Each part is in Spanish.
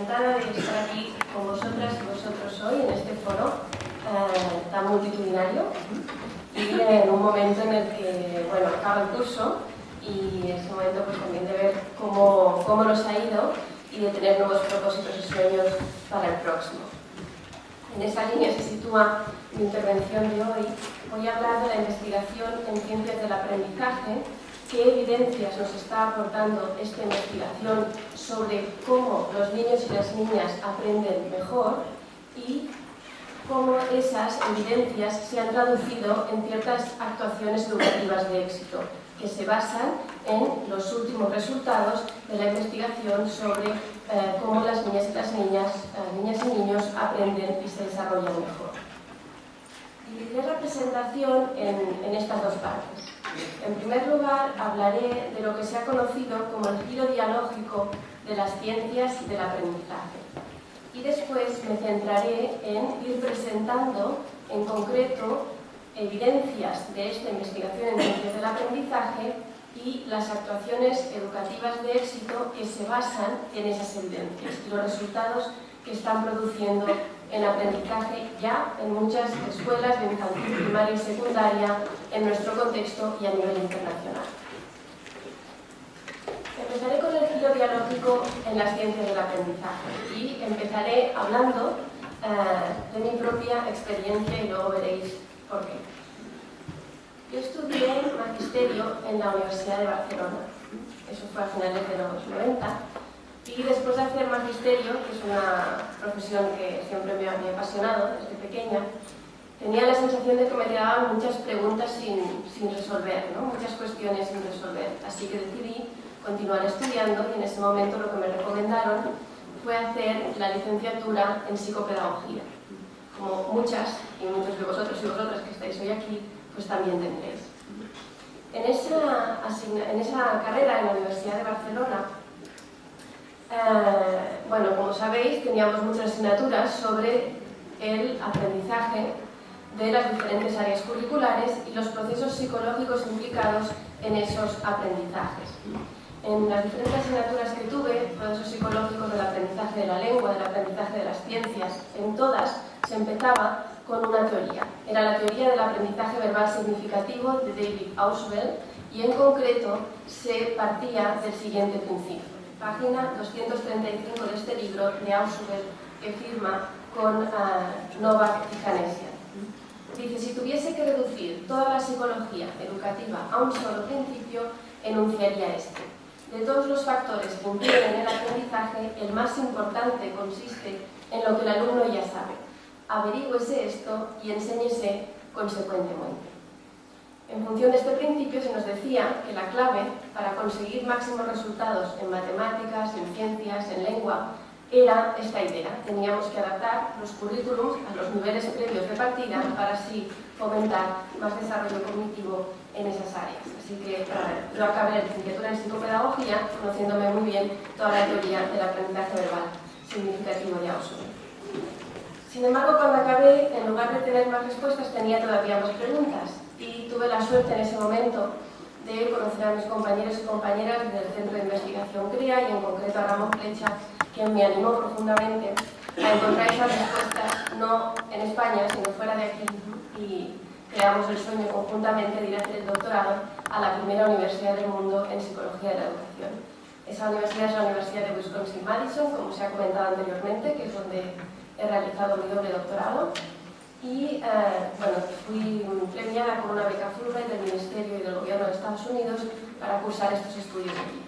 encantada de estar aquí con vosotras y vosotros hoy en este foro tan multitudinario y en un momento en el que, bueno, acaba el curso y es un momento pues, también de ver cómo nos ha ido y de tener nuevos propósitos y sueños para el próximo. En esa línea se sitúa mi intervención de hoy. Voy a hablar de la investigación en ciencias del aprendizaje, qué evidencias nos está aportando esta investigación sobre cómo los niños y las niñas aprenden mejor y cómo esas evidencias se han traducido en ciertas actuaciones educativas de éxito que se basan en los últimos resultados de la investigación sobre cómo las niñas y niños aprenden y se desarrollan mejor. Dividiré la presentación en estas dos partes. En primer lugar, hablaré de lo que se ha conocido como el giro dialógico de las ciencias del aprendizaje. Y después me centraré en ir presentando en concreto evidencias de esta investigación en ciencias del aprendizaje y las actuaciones educativas de éxito que se basan en esas evidencias y los resultados que están produciendo en aprendizaje ya en muchas escuelas de infantil, primaria y secundaria en nuestro contexto y a nivel internacional. Empezaré con el giro dialógico en las ciencias del aprendizaje y empezaré hablando de mi propia experiencia y luego veréis por qué. Yo estudié magisterio en la Universidad de Barcelona, eso fue a finales de los 90, y después de hacer magisterio, que es una profesión que siempre me había apasionado desde pequeña, tenía la sensación de que me quedaban muchas preguntas sin resolver, ¿no? Muchas cuestiones sin resolver, así que decidí continuar estudiando y en ese momento lo que me recomendaron fue hacer la licenciatura en psicopedagogía. Como muchas y muchos de vosotros y vosotras que estáis hoy aquí, pues también tendréis. En esa carrera en la Universidad de Barcelona, bueno, como sabéis, teníamos muchas asignaturas sobre el aprendizaje de las diferentes áreas curriculares y los procesos psicológicos implicados en esos aprendizajes. En las diferentes asignaturas que tuve, procesos psicológicos del aprendizaje de la lengua, del aprendizaje de las ciencias, en todas se empezaba con una teoría. Era la teoría del aprendizaje verbal significativo de David Ausubel y en concreto se partía del siguiente principio. Página 235 de este libro de Ausubel que firma con Novak y Canesian. Dice, si tuviese que reducir toda la psicología educativa a un solo principio, enunciaría este. De todos los factores que impiden el aprendizaje, el más importante consiste en lo que el alumno ya sabe. Averígüese esto y enséñese consecuentemente. En función de este principio se nos decía que la clave para conseguir máximos resultados en matemáticas, en ciencias, en lengua, era esta idea. Teníamos que adaptar los currículums a los niveles previos de partida para así fomentar más desarrollo cognitivo en esas áreas. Así que yo acabé la licenciatura en psicopedagogía conociéndome muy bien toda la teoría del aprendizaje verbal significativo de Ausubel. Sin embargo, cuando acabé, en lugar de tener más respuestas, tenía todavía más preguntas y tuve la suerte en ese momento de conocer a mis compañeros y compañeras del Centro de Investigación CREA y en concreto a Ramón Flecha, quien me animó profundamente a encontrar esas respuestas no en España, sino fuera de aquí y creamos el sueño conjuntamente de ir a hacer el doctorado a la primera universidad del mundo en psicología de la educación. Esa universidad es la Universidad de Wisconsin-Madison, como se ha comentado anteriormente, que es donde he realizado mi doble doctorado y bueno, fui premiada con una beca Fulbright del Ministerio y del Gobierno de Estados Unidos para cursar estos estudios aquí.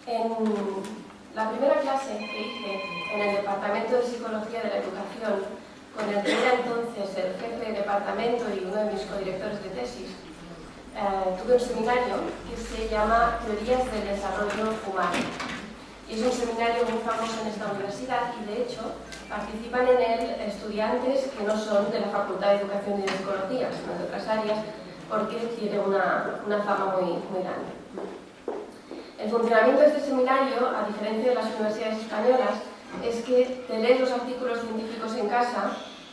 En la primera clase que hice en el Departamento de Psicología de la Educación, con el que era entonces el jefe de departamento y uno de mis codirectores de tesis, tuve un seminario que se llama Teorías del Desarrollo Humano. Y es un seminario muy famoso en esta universidad y de hecho participan en él estudiantes que no son de la Facultad de Educación y de Psicología, sino de otras áreas, porque tiene una fama muy grande. El funcionamiento de este seminario, a diferencia de las universidades españolas, es que te lees los artículos científicos en casa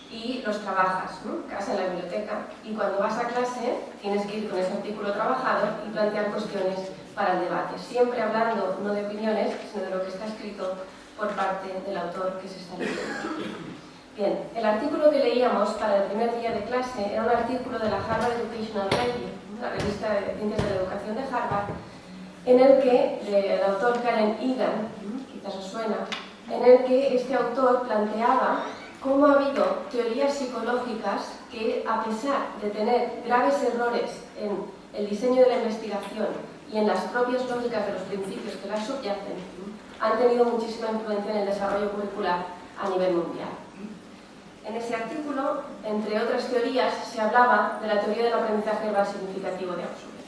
y los trabajas, ¿no? En casa, en la biblioteca, y cuando vas a clase tienes que ir con ese artículo trabajado y plantear cuestiones para el debate, siempre hablando no de opiniones, sino de lo que está escrito por parte del autor que se está leyendo. Bien, el artículo que leíamos para el primer día de clase era un artículo de la Harvard Educational Review, la revista de ciencias de la educación de Harvard, en el que, del autor Karen Egan, quizás os suena, en el que este autor planteaba cómo ha habido teorías psicológicas que, a pesar de tener graves errores en el diseño de la investigación y en las propias lógicas de los principios que las subyacen, han tenido muchísima influencia en el desarrollo curricular a nivel mundial. En ese artículo, entre otras teorías, se hablaba de la teoría del aprendizaje verbal significativo de Ausubel.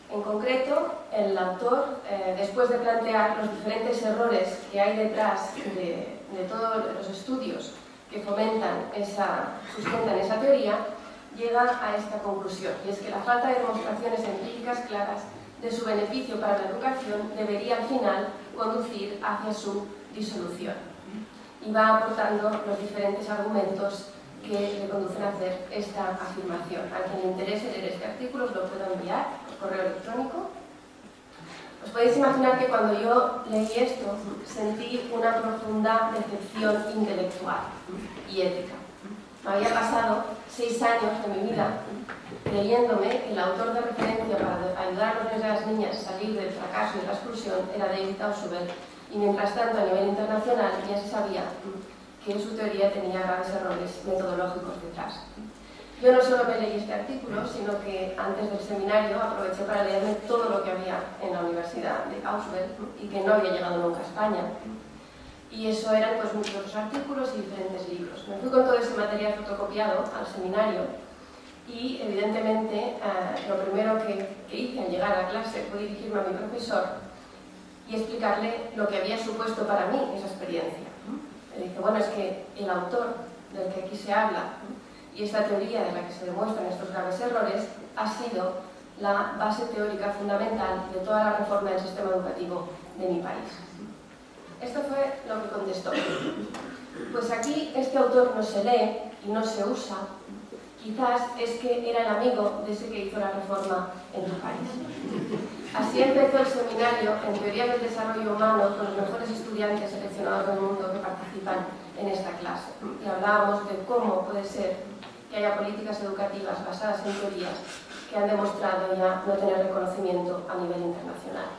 En concreto, el autor, después de plantear los diferentes errores que hay detrás de todos los estudios que sustentan esa teoría, llega a esta conclusión, y es que la falta de demostraciones empíricas claras de su beneficio para la educación debería al final conducir hacia su disolución. Y va aportando los diferentes argumentos que le conducen a hacer esta afirmación. A quien le interese leer este artículo os lo puedo enviar por correo electrónico. Os podéis imaginar que cuando yo leí esto sentí una profunda decepción intelectual y ética. Me había pasado 6 años de mi vida creyéndome que el autor de referencia para ayudar a los niños y a las niñas a salir del fracaso y de la exclusión era David Ausubel, y mientras tanto a nivel internacional ya se sabía que su teoría tenía graves errores metodológicos detrás. Yo no solo me leí este artículo, sino que antes del seminario aproveché para leerme todo lo que había en la Universidad de Ausubel y que no había llegado nunca a España. Y eso eran pues muchos otros artículos y diferentes libros. Me fui con todo ese material fotocopiado al seminario y evidentemente lo primero que hice al llegar a clase fue dirigirme a mi profesor y explicarle lo que había supuesto para mí esa experiencia. Le dije, bueno, es que el autor del que aquí se habla y esta teoría de la que se demuestran estos graves errores ha sido la base teórica fundamental de toda la reforma del sistema educativo de mi país. Esto fue lo que contestó. Pues aquí este autor no se lee y no se usa. Quizás es que era el amigo de ese que hizo la reforma en tu país. Así empezó el seminario en Teoría del Desarrollo Humano con los mejores estudiantes seleccionados del mundo que participan en esta clase. Y hablábamos de cómo puede ser que haya políticas educativas basadas en teorías que han demostrado ya no tener reconocimiento a nivel internacional.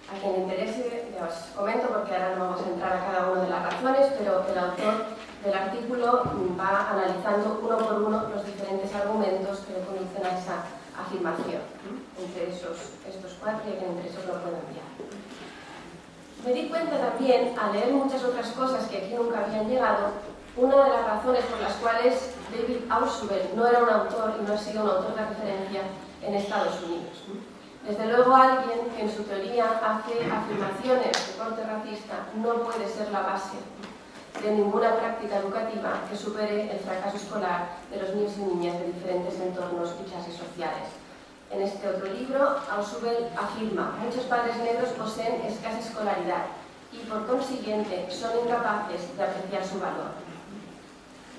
A quien le interese, ya os comento porque ahora no vamos a entrar a cada una de las razones, pero el autor del artículo va analizando uno por uno los diferentes argumentos que le conducen a esa afirmación. Entre estos 4, y a quien le interese os lo puedo enviar. Me di cuenta también, al leer muchas otras cosas que aquí nunca habían llegado, una de las razones por las cuales David Ausubel no era un autor y no ha sido un autor de referencia en Estados Unidos. Desde luego alguien que en su teoría hace afirmaciones de corte racista no puede ser la base de ninguna práctica educativa que supere el fracaso escolar de los niños y niñas de diferentes entornos y clases sociales. En este otro libro, Ausubel afirma: muchos padres negros poseen escasa escolaridad y por consiguiente son incapaces de apreciar su valor.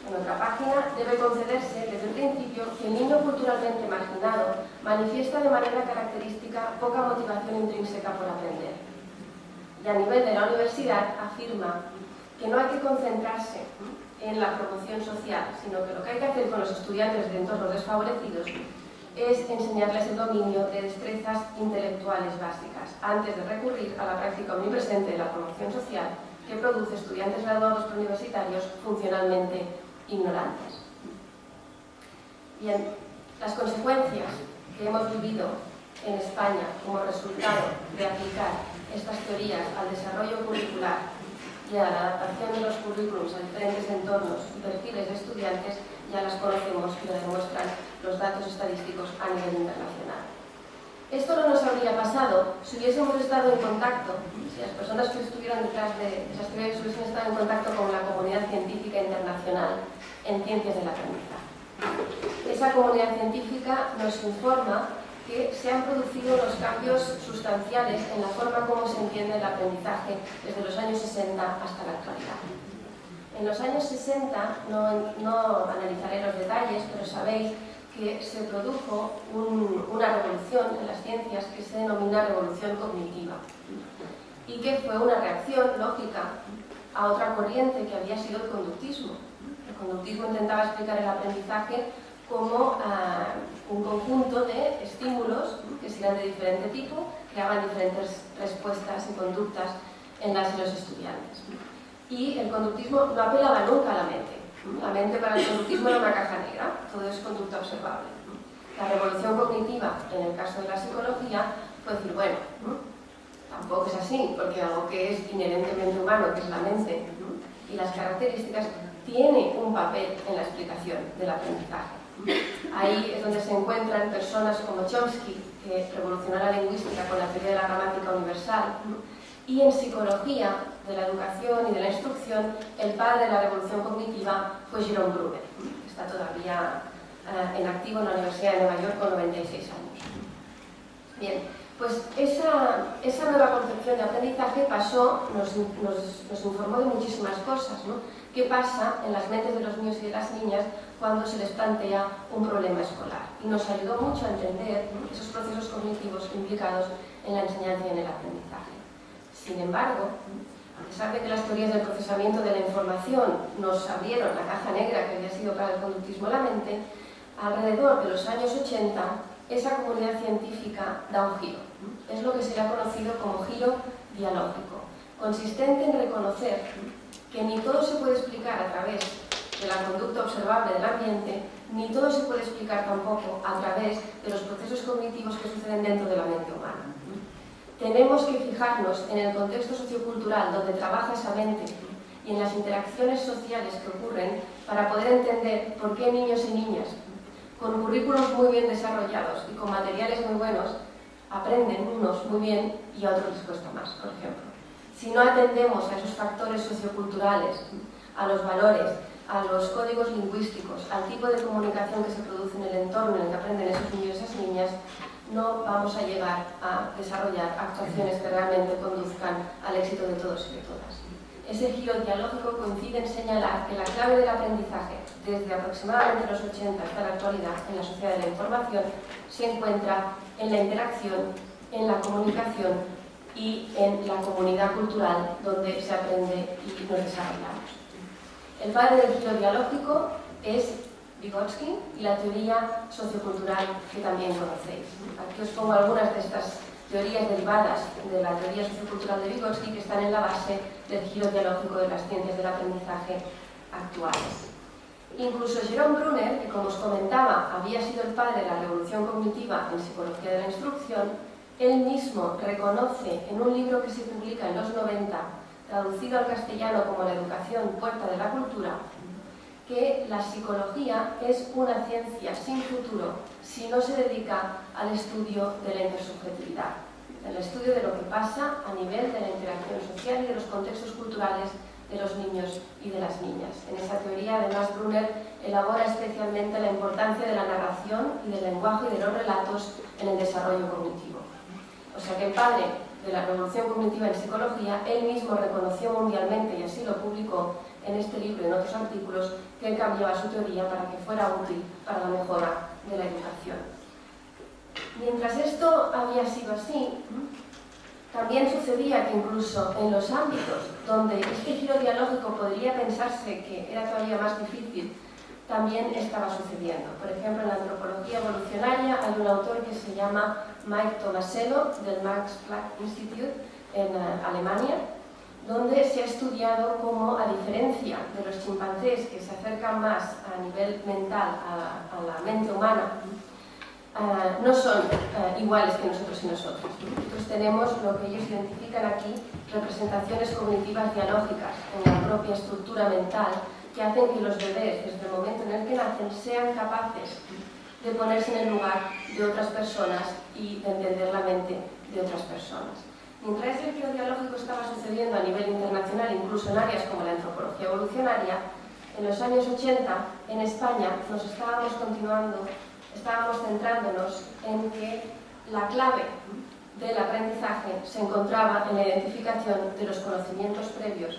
En otra página, debe concederse desde el principio que el niño culturalmente marginado manifiesta de manera característica poca motivación intrínseca por aprender. Y a nivel de la universidad afirma que no hay que concentrarse en la promoción social, sino que lo que hay que hacer con los estudiantes de entornos desfavorecidos es enseñarles el dominio de destrezas intelectuales básicas, antes de recurrir a la práctica omnipresente de la promoción social que produce estudiantes graduados preuniversitarios funcionalmente ignorantes. Bien, las consecuencias que hemos vivido en España como resultado de aplicar estas teorías al desarrollo curricular y a la adaptación de los currículums a diferentes entornos y perfiles de estudiantes ya las conocemos y lo demuestran los datos estadísticos a nivel internacional. Esto no nos habría pasado si hubiésemos estado en contacto, si las personas que estuvieron detrás de esas teorías hubiesen estado en contacto con la comunidad científica internacional en ciencias del aprendizaje. Esa comunidad científica nos informa que se han producido unos cambios sustanciales en la forma como se entiende el aprendizaje desde los años 60 hasta la actualidad. En los años 60, no analizaré los detalles, pero sabéis que se produjo una revolución en las ciencias que se denomina revolución cognitiva. y que fue una reacción lógica a otra corriente que había sido el conductismo. El conductismo intentaba explicar el aprendizaje como un conjunto de estímulos que si eran de diferente tipo, creaban diferentes respuestas y conductas en las y los estudiantes. Y el conductismo no apelaba nunca a la mente. La mente para el conductismo era una caja negra, todo es conducta observable. La revolución cognitiva, en el caso de la psicología, fue decir, bueno, tampoco es así, porque algo que es inherentemente humano, que es la mente, y las características, tiene un papel en la explicación del aprendizaje. Ahí es donde se encuentran personas como Chomsky, que revolucionó la lingüística con la teoría de la gramática universal, y en psicología de la educación y de la instrucción, el padre de la revolución cognitiva fue Jerome Bruner, que está todavía en activo en la Universidad de Nueva York con 96 años. Bien, pues esa nueva concepción de aprendizaje pasó, nos informó de muchísimas cosas, ¿no? ¿Qué pasa en las mentes de los niños y de las niñas cuando se les plantea un problema escolar? Y nos ayudó mucho a entender, ¿no?, esos procesos cognitivos implicados en la enseñanza y en el aprendizaje. Sin embargo, a pesar de que las teorías del procesamiento de la información nos abrieron la caja negra que había sido para el conductismo la mente, alrededor de los años 80, esa comunidad científica da un giro. Es lo que se le ha conocido como giro dialógico, consistente en reconocer que ni todo se puede explicar a través de la conducta observable del ambiente, ni todo se puede explicar tampoco a través de los procesos cognitivos que suceden dentro de la mente humana. Tenemos que fijarnos en el contexto sociocultural donde trabaja esa mente y en las interacciones sociales que ocurren para poder entender por qué niños y niñas con currículos muy bien desarrollados y con materiales muy buenos aprenden unos muy bien y a otros les cuesta más, por ejemplo. Si no atendemos a esos factores socioculturales, a los valores, a los códigos lingüísticos, al tipo de comunicación que se produce en el entorno en el que aprenden esos niños y esas niñas, no vamos a llegar a desarrollar actuaciones que realmente conduzcan al éxito de todos y de todas. Ese giro dialógico coincide en señalar que la clave del aprendizaje, desde aproximadamente los 80 hasta la actualidad en la sociedad de la información, se encuentra en la interacción, en la comunicación y en la comunidad cultural donde se aprende y nos desarrollamos. El padre del giro dialógico es Vygotsky y la teoría sociocultural que también conocéis. Aquí os pongo algunas de estas teorías derivadas de la teoría sociocultural de Vygotsky que están en la base del giro dialógico de las ciencias del aprendizaje actuales. Incluso Jerome Bruner, que como os comentaba había sido el padre de la revolución cognitiva en psicología de la instrucción, él mismo reconoce en un libro que se publica en los 90, traducido al castellano como La educación, puerta de la cultura, que la psicología es una ciencia sin futuro si no se dedica al estudio de la intersubjetividad, al estudio de lo que pasa a nivel de la interacción social y de los contextos culturales de los niños y de las niñas. En esa teoría, además, Bruner elabora especialmente la importancia de la narración y del lenguaje y de los relatos en el desarrollo cognitivo. O sea que el padre de la revolución cognitiva en psicología, él mismo reconoció mundialmente, y así lo publicó en este libro y en otros artículos, que él cambiaba su teoría para que fuera útil para la mejora de la educación. Mientras esto había sido así, también sucedía que incluso en los ámbitos donde este giro dialógico podría pensarse que era todavía más difícil, también estaba sucediendo. Por ejemplo, en la antropología evolucionaria hay un autor que se llama Mike Tomasello, del Max Planck Institute en Alemania, donde se ha estudiado cómo, a diferencia de los chimpancés que se acercan más a nivel mental a la mente humana, no son iguales que nosotros y nosotros. Entonces tenemos lo que ellos identifican aquí, representaciones cognitivas dialógicas en la propia estructura mental que hacen que los bebés, desde el momento en el que nacen, sean capaces de ponerse en el lugar de otras personas y de entender la mente de otras personas. Mientras el giro dialógico estaba sucediendo a nivel internacional, incluso en áreas como la antropología evolucionaria, en los años 80, en España, nos estábamos centrándonos en que la clave del aprendizaje se encontraba en la identificación de los conocimientos previos,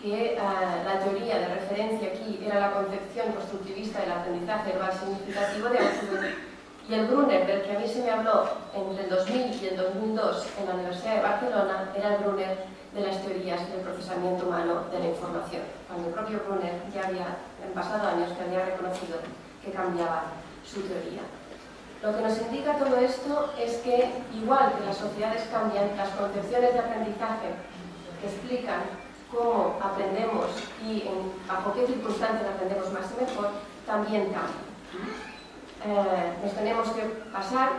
que la teoría de referencia aquí era la concepción constructivista del aprendizaje verbal significativo de Ausubel, Y el Brunner, del que a mí se me habló entre el 2000 y el 2002 en la Universidad de Barcelona, era el Brunner de las teorías del procesamiento humano de la información, cuando el propio Brunner ya había, en pasados años, que había reconocido que cambiaba su teoría. Lo que nos indica todo esto es que, igual que las sociedades cambian, las concepciones de aprendizaje que explican cómo aprendemos y bajo qué circunstancias aprendemos más y mejor, también cambian. Nos tenemos que pasar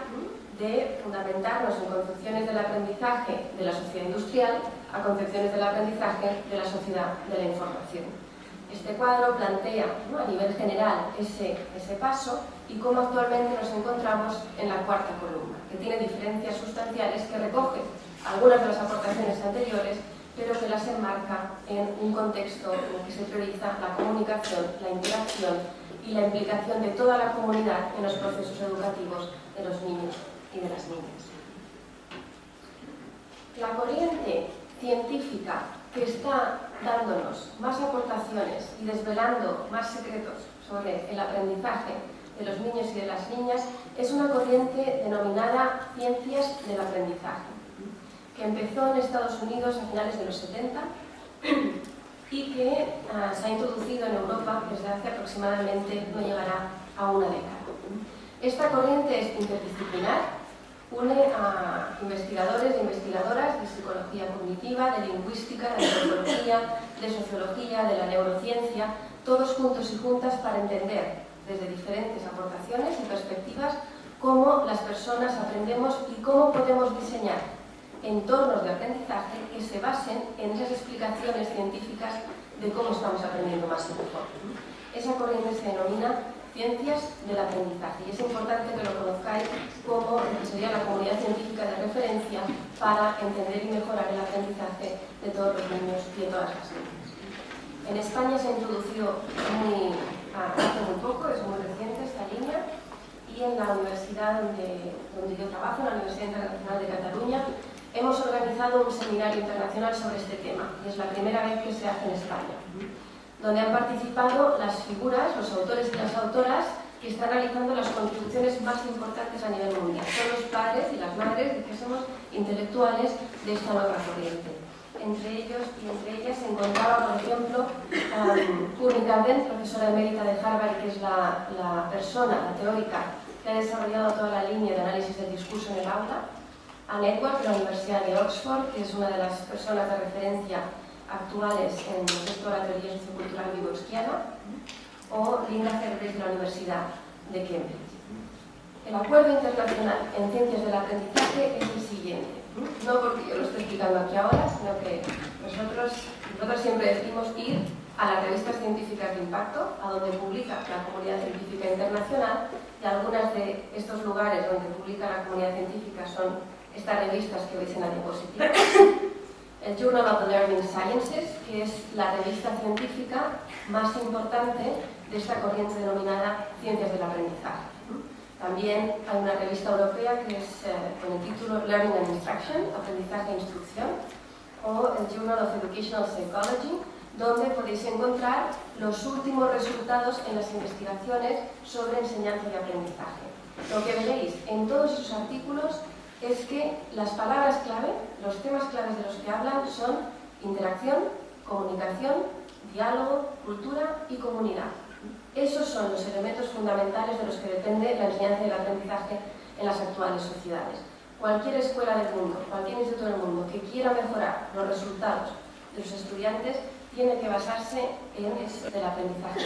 de fundamentarnos en concepciones del aprendizaje de la sociedad industrial a concepciones del aprendizaje de la sociedad de la información. Este cuadro plantea, ¿no?, a nivel general ese paso y cómo actualmente nos encontramos en la cuarta columna, que tiene diferencias sustanciales que recoge algunas de las aportaciones anteriores, pero que las enmarca en un contexto en el que se prioriza la comunicación, la interacción y la implicación de toda la comunidad en los procesos educativos de los niños y de las niñas. La corriente científica que está dándonos más aportaciones y desvelando más secretos sobre el aprendizaje de los niños y de las niñas es una corriente denominada ciencias del aprendizaje, que empezó en Estados Unidos a finales de los 70 y que se ha introducido en Europa desde hace aproximadamente, no llegará a una década. Esta corriente es interdisciplinar, une a investigadores e investigadoras de psicología cognitiva, de lingüística, de antropología, de sociología, de la neurociencia, todos juntos y juntas para entender desde diferentes aportaciones y perspectivas cómo las personas aprendemos y cómo podemos diseñar entornos de aprendizaje que se basen en esas explicaciones científicas de cómo estamos aprendiendo más y mejor. Esa corriente se denomina ciencias del aprendizaje y es importante que lo conozcáis como sería la comunidad científica de referencia para entender y mejorar el aprendizaje de todos los niños y de todas las niñas. En España se ha introducido hace muy poco, es muy reciente esta línea, y en la universidad donde yo trabajo, en la Universidad Internacional de Cataluña, hemos organizado un seminario internacional sobre este tema y es la primera vez que se hace en España, donde han participado las figuras, los autores y las autoras que están realizando las contribuciones más importantes a nivel mundial. Son los padres y las madres, que somos intelectuales de esta nueva corriente. Entre ellos y entre ellas se encontraba, por ejemplo, Courtney Camden, profesora emérita de Harvard, que es la persona, la teórica, que ha desarrollado toda la línea de análisis del discurso en el aula. Anne Edwards, de la Universidad de Oxford, que es una de las personas de referencia actuales en el sector de la teoría sociocultural vygotsquiana, o Linda Herbert, de la Universidad de Cambridge. El acuerdo internacional en ciencias del aprendizaje es el siguiente, no porque yo lo esté explicando aquí ahora, sino que nosotros siempre decimos ir a las revistas científicas de impacto, a donde publica la comunidad científica internacional, y algunas de estos lugares donde publica la comunidad científica son estas revistas que veis en la diapositiva. El Journal of the Learning Sciences, que es la revista científica más importante de esta corriente denominada Ciencias del Aprendizaje. También hay una revista europea que es con el título Learning and Instruction, Aprendizaje e Instrucción, o el Journal of Educational Psychology, donde podéis encontrar los últimos resultados en las investigaciones sobre enseñanza y aprendizaje. Lo que veréis en todos esos artículos es que las palabras clave, los temas claves de los que hablan son interacción, comunicación, diálogo, cultura y comunidad. Esos son los elementos fundamentales de los que depende la enseñanza y el aprendizaje en las actuales sociedades. Cualquier escuela del mundo, cualquier instituto del mundo que quiera mejorar los resultados de sus estudiantes tiene que basarse en el aprendizaje.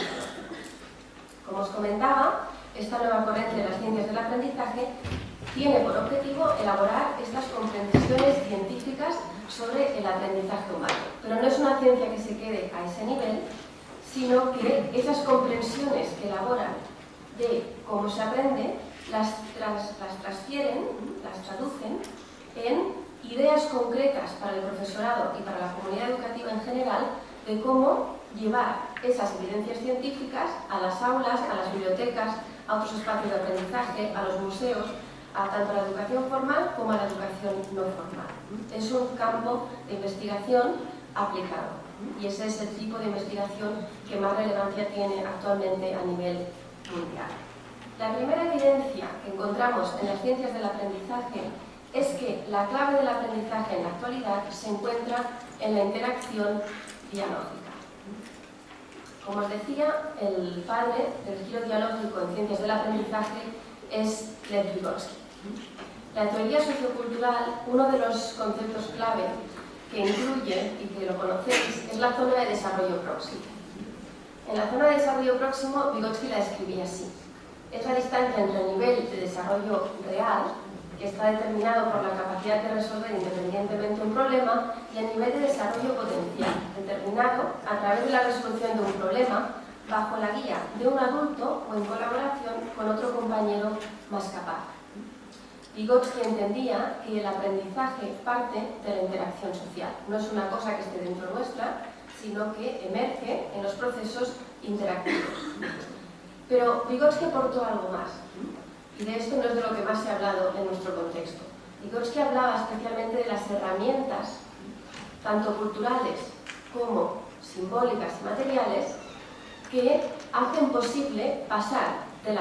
Como os comentaba, esta nueva corriente de las ciencias del aprendizaje tiene por objetivo elaborar estas comprensiones científicas sobre el aprendizaje humano. Pero no es una ciencia que se quede a ese nivel, sino que esas comprensiones que elaboran de cómo se aprende las transfieren, las traducen en ideas concretas para el profesorado y para la comunidad educativa en general de cómo llevar esas evidencias científicas a las aulas, a las bibliotecas, a otros espacios de aprendizaje, a los museos, a tanto la educación formal como a la educación no formal. Es un campo de investigación aplicado y ese es el tipo de investigación que más relevancia tiene actualmente a nivel mundial. La primera evidencia que encontramos en las ciencias del aprendizaje es que la clave del aprendizaje en la actualidad se encuentra en la interacción dialógica. Como os decía, el padre del giro dialógico en ciencias del aprendizaje es Lev Vygotsky. La teoría sociocultural, uno de los conceptos clave que incluye, y que lo conocéis, es la zona de desarrollo próximo. En la zona de desarrollo próximo, Vygotsky la describía así. Es la distancia entre el nivel de desarrollo real, que está determinado por la capacidad de resolver independientemente un problema, y el nivel de desarrollo potencial, determinado a través de la resolución de un problema bajo la guía de un adulto o en colaboración con otro compañero más capaz. Vygotsky entendía que el aprendizaje parte de la interacción social. No es una cosa que esté dentro nuestra, sino que emerge en los procesos interactivos. Pero Vygotsky aportó algo más, y de esto no es de lo que más se ha hablado en nuestro contexto. Vygotsky hablaba especialmente de las herramientas, tanto culturales como simbólicas y materiales, que hacen posible pasar de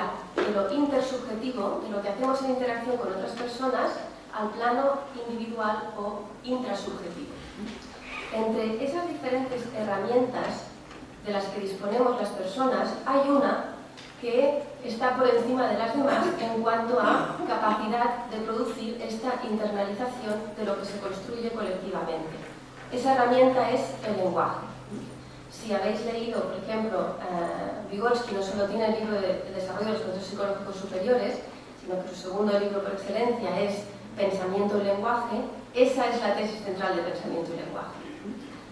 lo intersubjetivo, de lo que hacemos en interacción con otras personas, al plano individual o intrasubjetivo. Entre esas diferentes herramientas de las que disponemos las personas, hay una que está por encima de las demás en cuanto a capacidad de producir esta internalización de lo que se construye colectivamente. Esa herramienta es el lenguaje. Si habéis leído, por ejemplo, Vygotsky no solo tiene el libro de desarrollo de los procesos psicológicos superiores, sino que su segundo libro por excelencia es Pensamiento y lenguaje. Esa es la tesis central de pensamiento y lenguaje.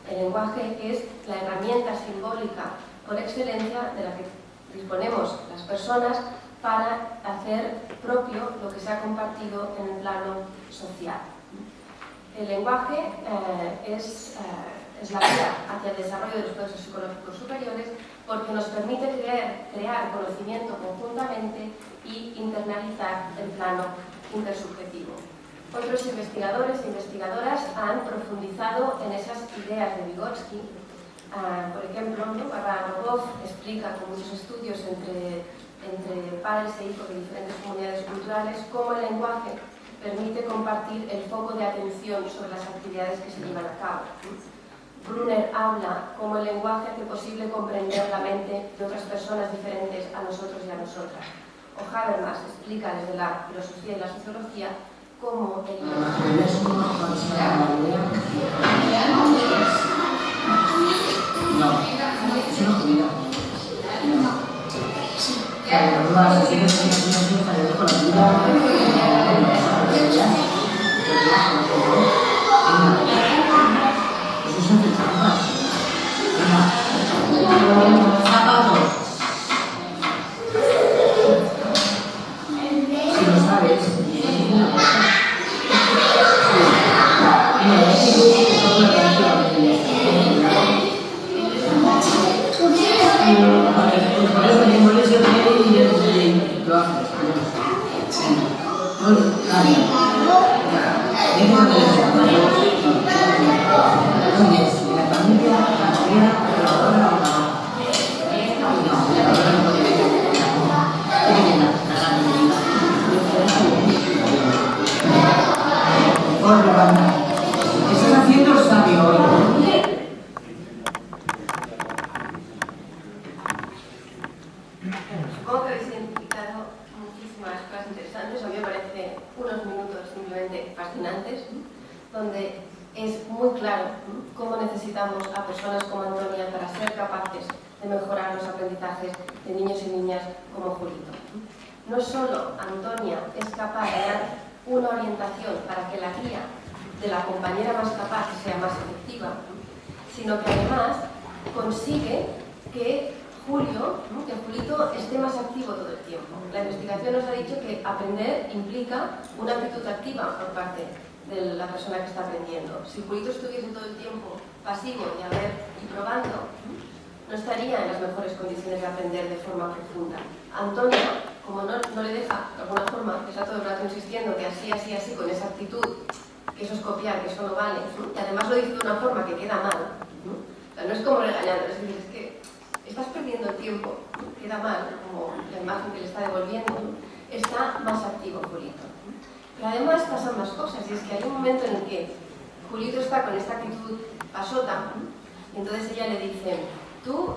El lenguaje es la herramienta simbólica por excelencia de la que disponemos las personas para hacer propio lo que se ha compartido en el plano social. El lenguaje es la vía hacia el desarrollo de los procesos psicológicos superiores porque nos permite crear conocimiento conjuntamente y internalizar el plano intersubjetivo. Otros investigadores e investigadoras han profundizado en esas ideas de Vygotsky. Por ejemplo, Barbara Rogov explica con muchos estudios entre padres e hijos de diferentes comunidades culturales cómo el lenguaje permite compartir el foco de atención sobre las actividades que se llevan a cabo. Brunner habla cómo el lenguaje hace posible comprender la mente de otras personas diferentes a nosotros y a nosotras. O Habermas explica desde la filosofía y la sociología cómo el Supongo que habéis identificado muchísimas cosas interesantes. A mí me parece unos minutos simplemente fascinantes, donde es muy claro cómo necesitamos a personas como Antonia para ser capaces de mejorar los aprendizajes de niños y niñas como Julito. No solo Antonia es capaz de dar una orientación para que la guía de la compañera más capaz sea más efectiva, sino que además consigue que Julito esté más activo todo el tiempo. La investigación nos ha dicho que aprender implica una actitud activa por parte de la persona que está aprendiendo. Si Julito estuviese todo el tiempo pasivo y probando, no estaría en las mejores condiciones de aprender de forma profunda. Antonia, como no le deja, de alguna forma, que está todo el rato insistiendo que así, con esa actitud, que eso es copiar, que eso no vale, y además lo dice de una forma que queda mal, no es como regañando, es decir, es que estás perdiendo teniendo tiempo, queda mal, como la imagen que le está devolviendo, está más activo Julito. Pero además pasan más cosas, y es que hay un momento en el que Julito está con esta actitud pasota, y entonces ella le dice, tú,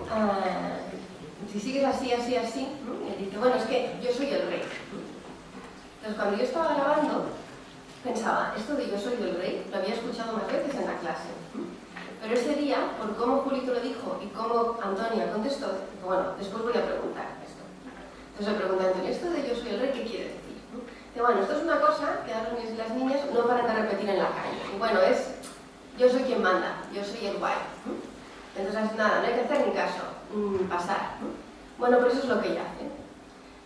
si sigues así, así, así, y él dice, bueno, es que yo soy el rey. Entonces cuando yo estaba grabando, pensaba, esto de yo soy el rey, lo había escuchado más veces en la clase. Pero ese día, por cómo Julito lo dijo y cómo Antonia contestó, digo, bueno, después voy a preguntar esto. Entonces le pregunté a Antonia, ¿esto de yo soy el rey qué quiere decir? Digo, bueno, esto es una cosa que a los niños y las niñas no paran de repetir en la calle. Y bueno, es, yo soy quien manda, yo soy el guay. Entonces, nada, no hay que hacer ni caso, pasar. Bueno, pues eso es lo que ella hace.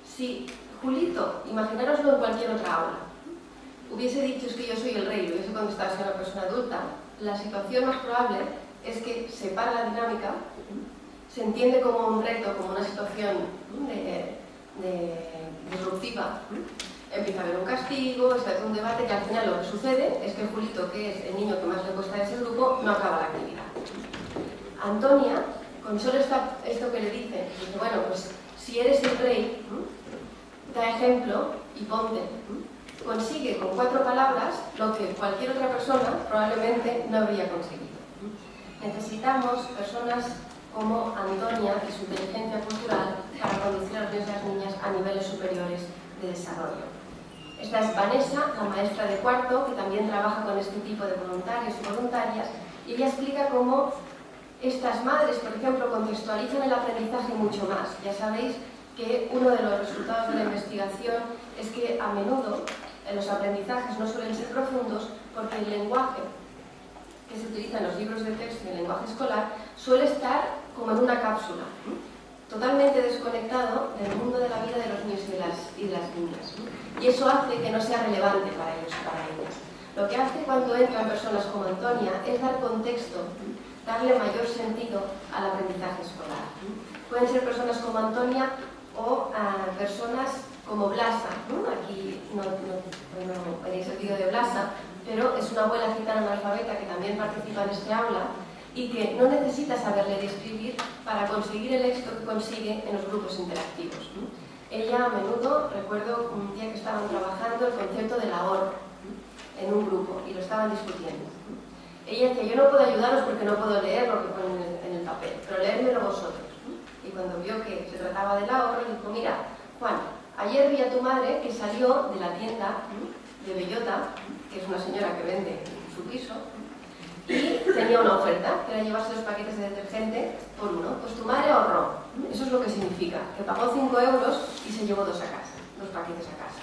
Si Julito, imaginároslo en cualquier otra aula, hubiese dicho es que yo soy el rey, y hubiese contestado si una persona adulta, la situación más probable es que se para la dinámica, se entiende como un reto, como una situación disruptiva, empieza a haber un castigo, se hace un debate, que al final lo que sucede es que Julito, que es el niño que más le cuesta de ese grupo, no acaba la actividad. Antonia, con solo esto que le dice, bueno, pues si eres el rey, da ejemplo y ponte, consigue con 4 palabras lo que cualquier otra persona probablemente no habría conseguido. Necesitamos personas como Antonia y su inteligencia cultural para conducir a los niños y las niñas a niveles superiores de desarrollo. Esta es Vanessa, la maestra de cuarto, que también trabaja con este tipo de voluntarios y voluntarias, y ella explica cómo estas madres, por ejemplo, contextualizan el aprendizaje mucho más. Ya sabéis que uno de los resultados de la investigación es que a menudo los aprendizajes no suelen ser profundos porque el lenguaje que se utiliza en los libros de texto y el lenguaje escolar suele estar como en una cápsula, totalmente desconectado del mundo de la vida de los niños y de las niñas. Y eso hace que no sea relevante para ellos y para ellas. Lo que hace cuando entran personas como Antonia es dar contexto, darle mayor sentido al aprendizaje escolar. Pueden ser personas como Antonia o personas como Blasa. Aquí no veréis el vídeo de Blasa, pero es una abuela gitana analfabeta que también participa en este aula y que no necesita saber leer y escribir para conseguir el éxito que consigue en los grupos interactivos. Ella a menudo, recuerdo un día que estaban trabajando el concepto del ahorro en un grupo y lo estaban discutiendo. Ella decía, yo no puedo ayudaros porque no puedo leer lo que ponen en el papel, pero leérmelo vosotros. Y cuando vio que se trataba del ahorro, dijo, mira, Juan, ayer vi a tu madre que salió de la tienda de Bellota, que es una señora que vende su piso, y tenía una oferta, que era llevarse 2 paquetes de detergente por 1. Pues tu madre ahorró. Eso es lo que significa, que pagó 5 euros y se llevó 2 a casa, 2 paquetes a casa.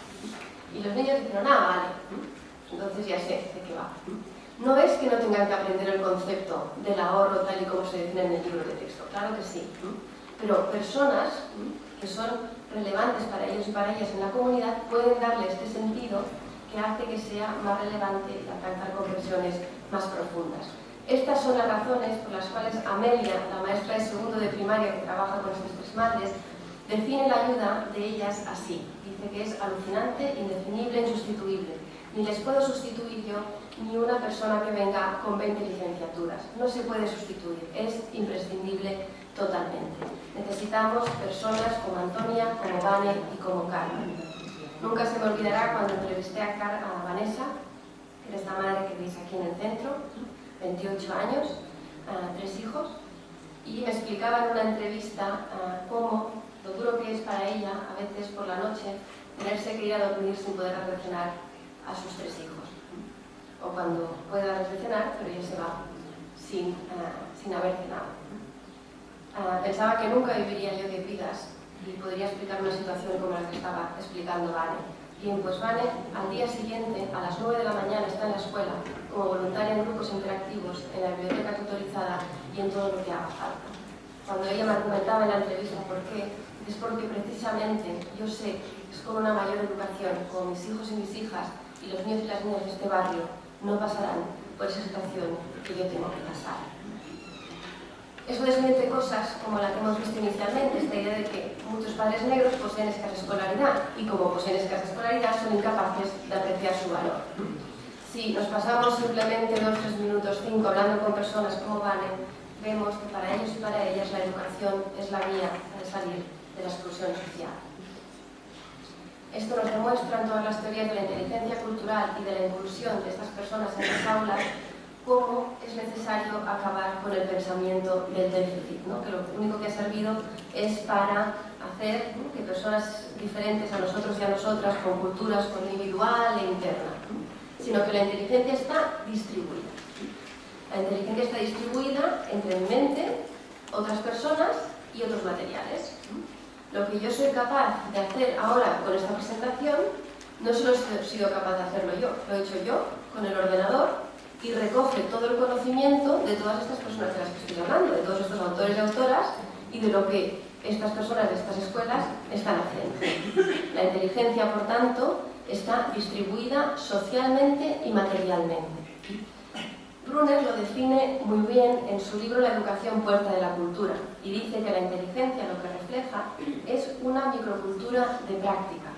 Y los niños dijeron, vale, entonces ya sé de qué va. No es que no tengan que aprender el concepto del ahorro tal y como se define en el libro de texto, claro que sí. Pero personas que son relevantes para ellos y para ellas en la comunidad pueden darle este sentido que hace que sea más relevante y alcanzar comprensiones más profundas. Estas son las razones por las cuales Amelia, la maestra de segundo de primaria que trabaja con estas 3 madres, define la ayuda de ellas así. Dice que es alucinante, indefinible, insustituible. Ni les puedo sustituir yo, ni una persona que venga con 20 licenciaturas. No se puede sustituir, es imprescindible totalmente. Necesitamos personas como Antonia, como Vane y como Carmen. Nunca se me olvidará cuando entrevisté a Vanessa, que es la madre que veis aquí en el centro, 28 años, 3 hijos, y me explicaba en una entrevista cómo lo duro que es para ella, a veces por la noche, tenerse que ir a dormir sin poder darle cenar a sus 3 hijos. O cuando puede darles de cenar, pero ella se va sin haber cenado. Pensaba que nunca viviría yo de vidas y podría explicar una situación como la que estaba explicando Vane. Bien, pues Vane al día siguiente, a las 9 de la mañana, está en la escuela como voluntaria en grupos interactivos, en la biblioteca tutorizada y en todo lo que haga falta. Cuando ella me argumentaba en la entrevista por qué, es porque precisamente yo sé que es con una mayor educación, como mis hijos y mis hijas y los niños y las niñas de este barrio no pasarán por esa situación que yo tengo que pasar. Eso desmiente cosas como la que hemos visto inicialmente, esta idea de que muchos padres negros poseen escasa escolaridad y como poseen escasa escolaridad son incapaces de apreciar su valor. Si nos pasamos simplemente 2 o 3 minutos, 5 hablando con personas como Vane, vemos que para ellos y para ellas la educación es la vía para salir de la exclusión social. Esto nos demuestra en todas las teorías de la inteligencia cultural y de la inclusión de estas personas en las aulas cómo es necesario acabar con el pensamiento del déficit, ¿no? Que lo único que ha servido es para hacer, ¿no?, que personas diferentes a nosotros y a nosotras, con culturas, con individual e interna, ¿no?, sino que la inteligencia está distribuida. La inteligencia está distribuida entre mi mente, otras personas y otros materiales. Lo que yo soy capaz de hacer ahora con esta presentación, no solo he sido capaz de hacerlo yo, lo he hecho yo con el ordenador y recoge todo el conocimiento de todas estas personas de las que estoy hablando, de todos estos autores y autoras y de lo que estas personas de estas escuelas están haciendo. La inteligencia, por tanto, está distribuida socialmente y materialmente. Brunner lo define muy bien en su libro La educación puerta de la cultura y dice que la inteligencia lo que refleja es una microcultura de práctica.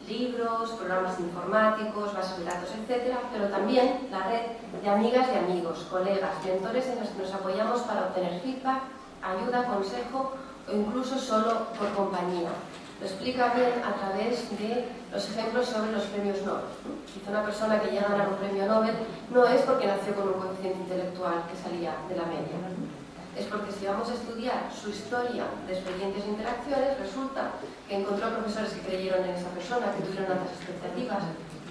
Libros, programas informáticos, bases de datos, etc., pero también la red de amigas y amigos, colegas, mentores en los que nos apoyamos para obtener feedback, ayuda, consejo o incluso solo por compañía. Lo explica bien a través de los ejemplos sobre los premios Nobel. Dice una persona que llega a ganar un premio Nobel no es porque nació con un coeficiente intelectual que salía de la media. Es porque si vamos a estudiar su historia de experiencias e interacciones, resulta que encontró profesores que creyeron en esa persona, que tuvieron altas expectativas,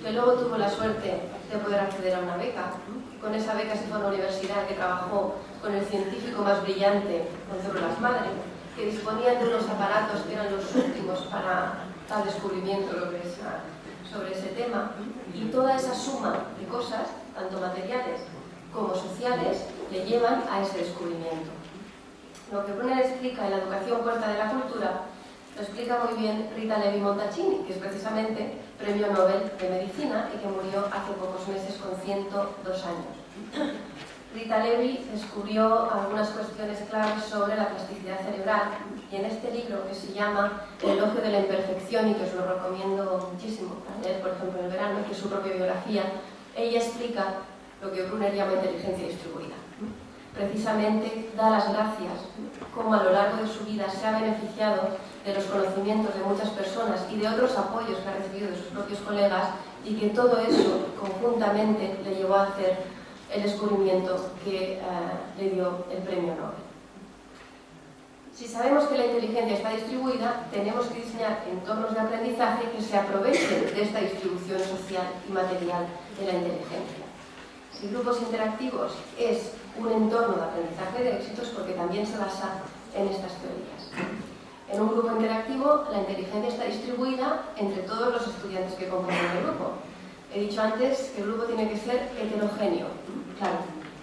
que luego tuvo la suerte de poder acceder a una beca. Con esa beca se fue a una universidad que trabajó con el científico más brillante, con células madre, que disponían de unos aparatos que eran los últimos para tal descubrimiento sobre ese tema. Y toda esa suma de cosas, tanto materiales como sociales, le llevan a ese descubrimiento. Lo que Brunner explica en la educación puerta de la cultura lo explica muy bien Rita Levi Montalcini, que es precisamente premio Nobel de Medicina y que murió hace pocos meses con 102 años. Rita Levi descubrió algunas cuestiones claves sobre la plasticidad cerebral y en este libro, que se llama El elogio de la imperfección y que os lo recomiendo muchísimo para leer, por ejemplo, en el verano, que es su propia biografía, ella explica lo que Brunner llama inteligencia distribuida. Precisamente da las gracias como a lo largo de su vida se ha beneficiado de los conocimientos de muchas personas y de otros apoyos que ha recibido de sus propios colegas y que todo eso conjuntamente le llevó a hacer el descubrimiento que le dio el premio Nobel. Si sabemos que la inteligencia está distribuida, tenemos que diseñar entornos de aprendizaje que se aprovechen de esta distribución social y material de la inteligencia. Si grupos interactivos es un entorno de aprendizaje de éxitos, porque también se basa en estas teorías. En un grupo interactivo, la inteligencia está distribuida entre todos los estudiantes que componen el grupo. He dicho antes que el grupo tiene que ser heterogéneo. Claro,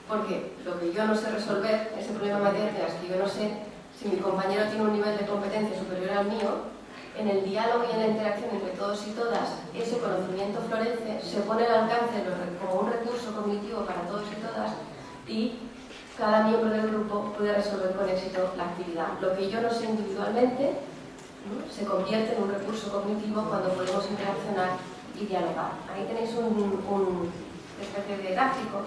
porque lo que yo no sé resolver, ese problema de matemáticas que yo no sé, si mi compañero tiene un nivel de competencia superior al mío, en el diálogo y en la interacción entre todos y todas, ese conocimiento florece, se pone al alcance como un recurso cognitivo para todos y todas y cada miembro del grupo puede resolver con éxito la actividad. Lo que yo no sé individualmente, ¿no?, se convierte en un recurso cognitivo cuando podemos interaccionar y dialogar. Ahí tenéis una especie de gráfico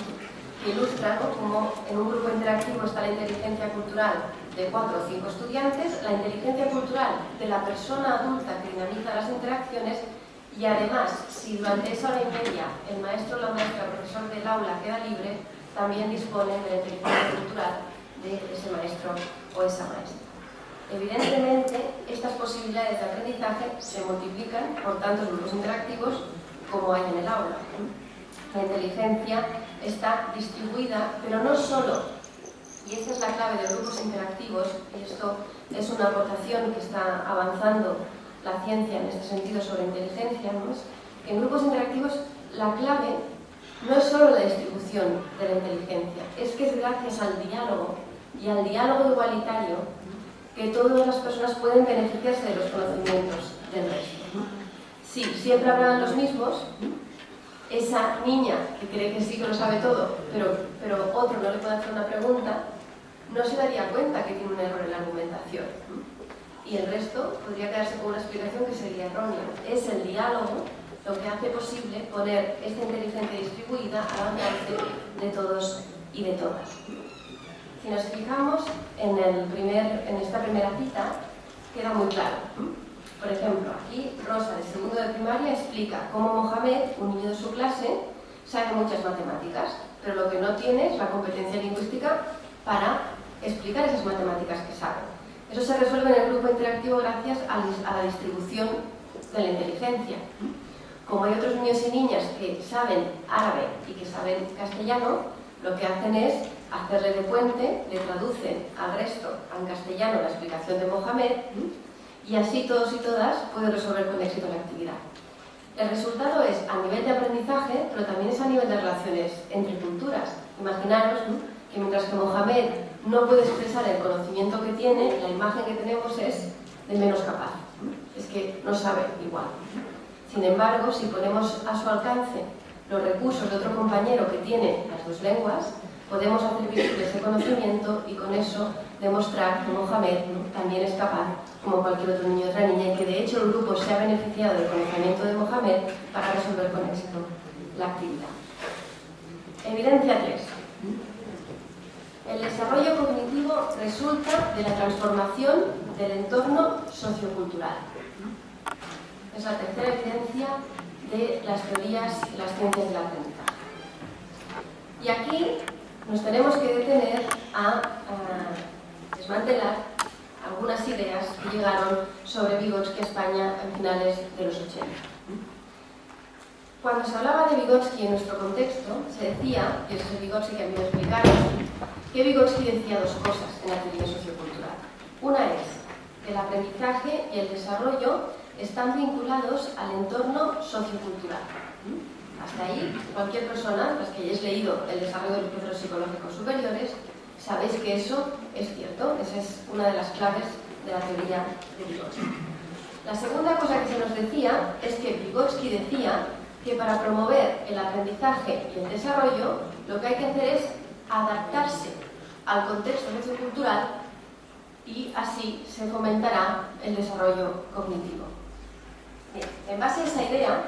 que ilustra, ¿no?, cómo en un grupo interactivo está la inteligencia cultural de 4 o 5 estudiantes, la inteligencia cultural de la persona adulta que dinamiza las interacciones y además, si durante esa hora y media el maestro o la maestra, el profesor del aula queda libre, también dispone de la inteligencia cultural de ese maestro o esa maestra. Evidentemente, estas posibilidades de aprendizaje se multiplican por tantos grupos interactivos como hay en el aula. La inteligencia está distribuida, pero no solo, y esta es la clave de grupos interactivos, y esto es una aportación que está avanzando la ciencia en este sentido sobre inteligencia, ¿no? En grupos interactivos la clave no es solo la distribución de la inteligencia, es que es gracias al diálogo y al diálogo igualitario que todas las personas pueden beneficiarse de los conocimientos del resto. Sí, siempre habrán los mismos. Esa niña que cree que sí que lo sabe todo, pero otro no le puede hacer una pregunta, no se daría cuenta que tiene un error en la argumentación. Y el resto podría quedarse con una explicación que sería errónea. Es el diálogo lo que hace posible poner esta inteligencia distribuida al alcance de todos y de todas. Si nos fijamos en esta primera cita, queda muy claro. Por ejemplo, aquí Rosa, de segundo de primaria, explica cómo Mohamed, un niño de su clase, sabe muchas matemáticas, pero lo que no tiene es la competencia lingüística para explicar esas matemáticas que sabe. Eso se resuelve en el grupo interactivo gracias a la distribución de la inteligencia. Como hay otros niños y niñas que saben árabe y que saben castellano, lo que hacen es hacerle de puente, le traducen al resto en castellano la explicación de Mohamed y así todos y todas pueden resolver con éxito la actividad. El resultado es a nivel de aprendizaje, pero también es a nivel de relaciones entre culturas. Imaginaros que mientras que Mohamed no puede expresar el conocimiento que tiene, la imagen que tenemos es de menos capaz. Es que no sabe igual. Sin embargo, si ponemos a su alcance los recursos de otro compañero que tiene las dos lenguas, podemos hacer visible ese conocimiento y con eso demostrar que Mohamed también es capaz, como cualquier otro niño o otra niña, y que de hecho el grupo se ha beneficiado del conocimiento de Mohamed para resolver con éxito la actividad. Evidencia 3. El desarrollo cognitivo resulta de la transformación del entorno sociocultural. Es la tercera evidencia de las teorías y las ciencias del aprendizaje. Y aquí nos tenemos que detener a desmantelar algunas ideas que llegaron sobre Vygotsky a España a finales de los 80. Cuando se hablaba de Vygotsky en nuestro contexto, se decía, y eso es Vygotsky que a mí me explicaron, que Vygotsky decía dos cosas en la teoría sociocultural. Una es que el aprendizaje y el desarrollo están vinculados al entorno sociocultural. Hasta ahí, cualquier persona, las que hayáis leído el desarrollo de los procesos psicológicos superiores, sabéis que eso es cierto. Esa es una de las claves de la teoría de Vygotsky. La segunda cosa que se nos decía es que Vygotsky decía que para promover el aprendizaje y el desarrollo, lo que hay que hacer es adaptarse al contexto sociocultural y así se fomentará el desarrollo cognitivo. Bien, en base a esa idea,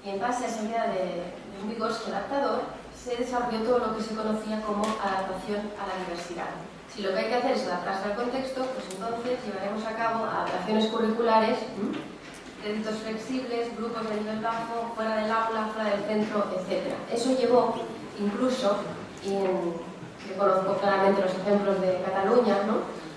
y en base a esa idea de un Vygotsky adaptador, se desarrolló todo lo que se conocía como adaptación a la diversidad. Si lo que hay que hacer es adaptarse al contexto, pues entonces llevaremos a cabo adaptaciones curriculares, créditos flexibles, grupos de nivel bajo, fuera del aula, fuera del centro, etc. Eso llevó incluso, y que conozco claramente los ejemplos de Cataluña,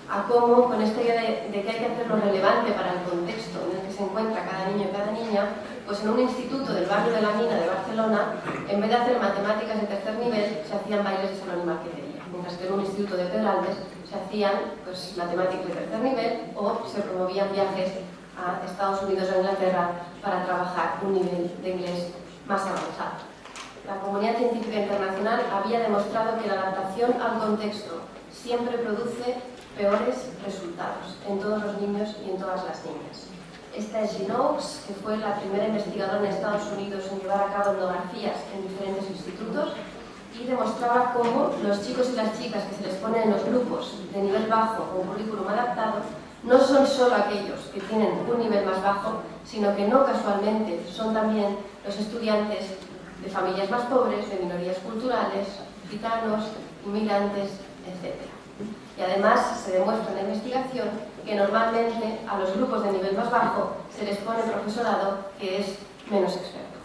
a cómo con esta idea de que hay que hacerlo relevante para el contexto en el que se encuentra cada niño y cada niña, pues en un instituto del barrio de la Mina de Barcelona, en vez de hacer matemáticas de tercer nivel, se hacían bailes de salón y marquetería, mientras que en un instituto de Pedralbes se hacían pues, matemáticas de tercer nivel o se promovían viajes a Estados Unidos o a Inglaterra para trabajar un nivel de inglés más avanzado. La comunidad científica internacional había demostrado que la adaptación al contexto siempre produce peores resultados en todos los niños y en todas las niñas. Esta es Jean Oakes, que fue la primera investigadora en Estados Unidos en llevar a cabo etnografías en diferentes institutos y demostraba cómo los chicos y las chicas que se les ponen en los grupos de nivel bajo con currículum adaptado no son solo aquellos que tienen un nivel más bajo, sino que no casualmente son también los estudiantes de familias más pobres, de minorías culturales, gitanos, inmigrantes, etc. Y además se demuestra en la investigación que normalmente a los grupos de nivel más bajo se les pone profesorado que es menos experto.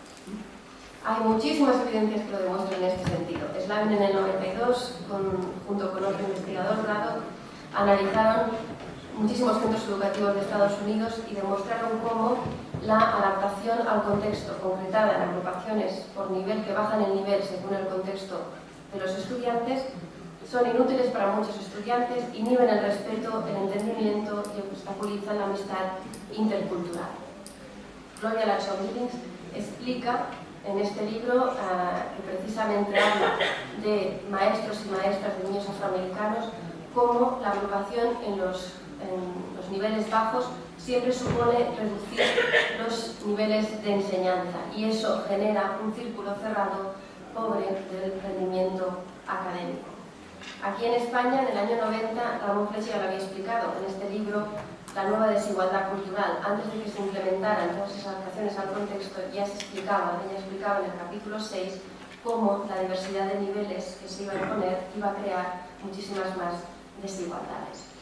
Hay muchísimas evidencias que lo demuestran en este sentido. Slavin en el 92, junto con otro investigador, Braddock, analizaron muchísimos centros educativos de Estados Unidos y demostraron cómo la adaptación al contexto, concretada en agrupaciones por nivel que bajan el nivel según el contexto de los estudiantes, son inútiles para muchos estudiantes, inhiben el respeto, el entendimiento y obstaculizan la amistad intercultural. Gloria Lachow-Billings explica en este libro, que precisamente habla de maestros y maestras de niños afroamericanos, cómo la agrupación en los niveles bajos siempre supone reducir los niveles de enseñanza y eso genera un círculo cerrado pobre del rendimiento académico. Aquí en España, en el año 90, Ramón Flecha lo había explicado en este libro, La nueva desigualdad cultural. Antes de que se implementaran todas esas adaptaciones al contexto, ella explicaba en el capítulo 6 cómo la diversidad de niveles que se iba a imponer iba a crear muchísimas más desigualdades.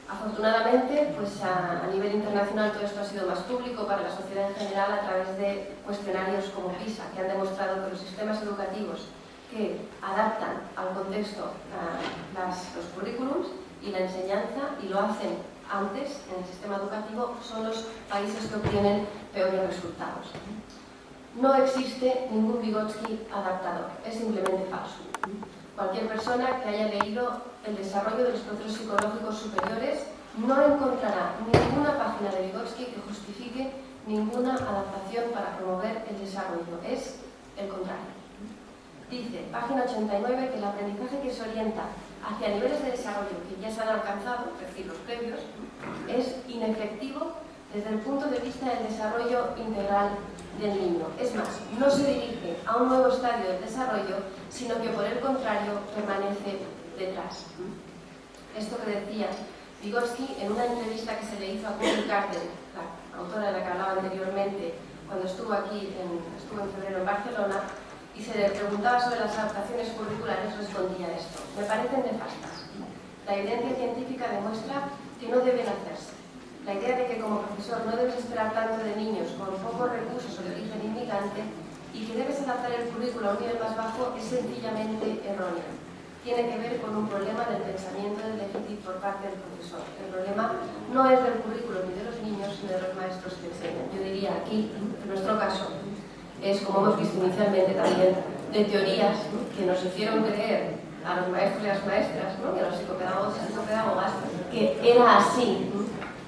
Afortunadamente, pues a nivel internacional todo esto ha sido más público para la sociedad en general a través de cuestionarios como PISA, que han demostrado que los sistemas educativos que adaptan al contexto los currículums y la enseñanza, y lo hacen antes en el sistema educativo, son los países que obtienen peores resultados. No existe ningún Vygotsky adaptador, es simplemente falso. Cualquier persona que haya leído el desarrollo de los procesos psicológicos superiores no encontrará ninguna página de Vygotsky que justifique ninguna adaptación para promover el desarrollo. Es el contrario. Dice, página 89, que el aprendizaje que se orienta hacia niveles de desarrollo que ya se han alcanzado, es decir, los previos, es inefectivo desde el punto de vista del desarrollo integral del niño. Es más, no se dirige a un nuevo estadio del desarrollo, sino que por el contrario permanece detrás. Esto que decía Vygotsky en una entrevista que se le hizo a Connie Carter, la autora de la que hablaba anteriormente, cuando estuvo en febrero en Barcelona, y se le preguntaba sobre las adaptaciones curriculares, respondía esto: me parecen nefastas. La evidencia científica demuestra que no deben hacerse. La idea de que como profesor no debes esperar tanto de niños con pocos recursos o de origen inmigrante y que debes adaptar el currículo a un nivel más bajo es sencillamente errónea. Tiene que ver con un problema del pensamiento del déficit por parte del profesor. El problema no es del currículo ni de los niños, sino de los maestros que enseñan. Yo diría aquí, en nuestro caso, es, como hemos visto inicialmente también, de teorías, ¿no?, que nos hicieron creer a los maestros y a las maestras, ¿no?, y a los psicopedagogos y psicopedagogas, que era así, ¿no?,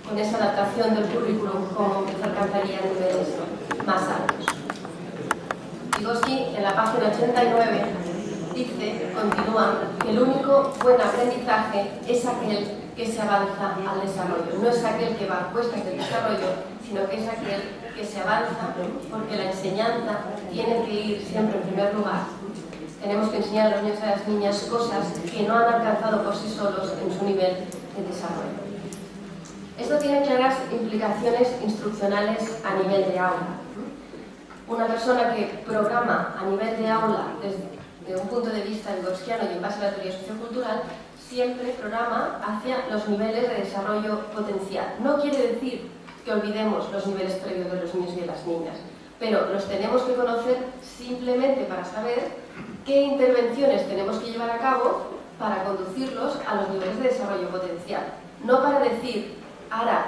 con esa adaptación del currículum, como se alcanzaría a niveles más altos. Vygotsky, en la página 89, dice, continúa, que el único buen aprendizaje es aquel que se avanza al desarrollo. No es aquel que va a cuestas del desarrollo, sino que es aquel que se avanza, porque la enseñanza tiene que ir siempre en primer lugar. Tenemos que enseñar a los niños y a las niñas cosas que no han alcanzado por sí solos en su nivel de desarrollo. Esto tiene claras implicaciones instruccionales a nivel de aula. Una persona que programa a nivel de aula desde un punto de vista vygotskiano y en base a la teoría sociocultural, siempre programa hacia los niveles de desarrollo potencial. No quiere decir que olvidemos los niveles previos de los niños y de las niñas, pero los tenemos que conocer simplemente para saber qué intervenciones tenemos que llevar a cabo para conducirlos a los niveles de desarrollo potencial. No para decir, ahora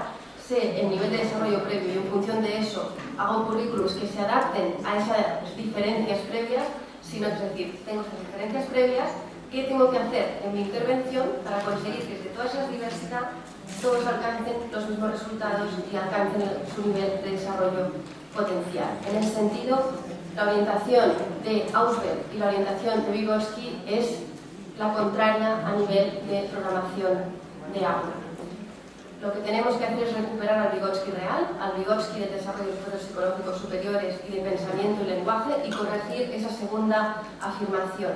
sé el nivel de desarrollo previo y en función de eso hago currículos que se adapten a esas diferencias previas, sino es decir, tengo esas diferencias previas, ¿qué tengo que hacer en mi intervención para conseguir que desde toda esa diversidad todos alcancen los mismos resultados y alcancen su nivel de desarrollo potencial? En ese sentido, la orientación de Ausberg y la orientación de Vygotsky es la contraria a nivel de programación de aula. Lo que tenemos que hacer es recuperar al Vygotsky real, al Vygotsky de desarrollo de procesos psicológicos superiores y de pensamiento y lenguaje, y corregir esa segunda afirmación.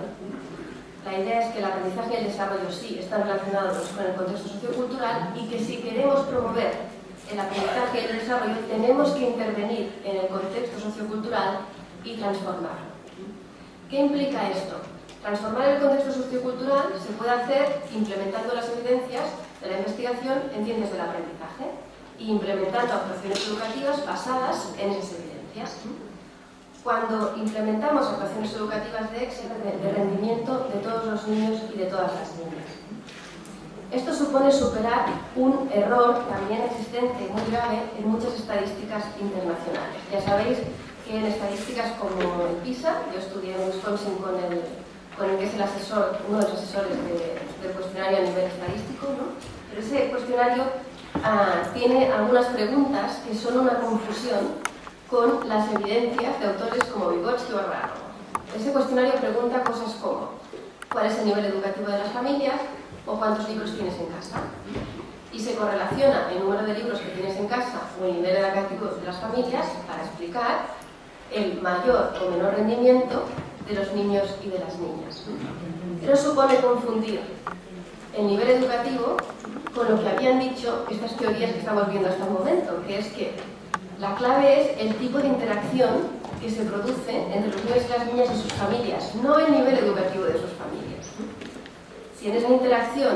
La idea es que el aprendizaje y el desarrollo sí están relacionados con el contexto sociocultural y que si queremos promover el aprendizaje y el desarrollo tenemos que intervenir en el contexto sociocultural y transformarlo. ¿Qué implica esto? Transformar el contexto sociocultural se puede hacer implementando las evidencias de la investigación en ciencias del aprendizaje e implementando actuaciones educativas basadas en esas evidencias. Cuando implementamos actuaciones educativas de éxito, de rendimiento de todos los niños y de todas las niñas. Esto supone superar un error también existente y muy grave en muchas estadísticas internacionales. Ya sabéis que en estadísticas como el PISA, yo estudié en Wisconsin con el que es el asesor, uno de los asesores del cuestionario a nivel estadístico, ¿no? Pero ese cuestionario tiene algunas preguntas que son una confusión con las evidencias de autores como Vygotsky o Arrano. Ese cuestionario pregunta cosas como ¿cuál es el nivel educativo de las familias? O ¿cuántos libros tienes en casa? Y se correlaciona el número de libros que tienes en casa o el nivel educativo de las familias para explicar el mayor o menor rendimiento de los niños y de las niñas. Pero supone confundir el nivel educativo con lo que habían dicho estas teorías que estamos viendo hasta el momento, que es que la clave es el tipo de interacción que se produce entre los niños y las niñas y sus familias, no el nivel educativo de sus familias. Si en esa interacción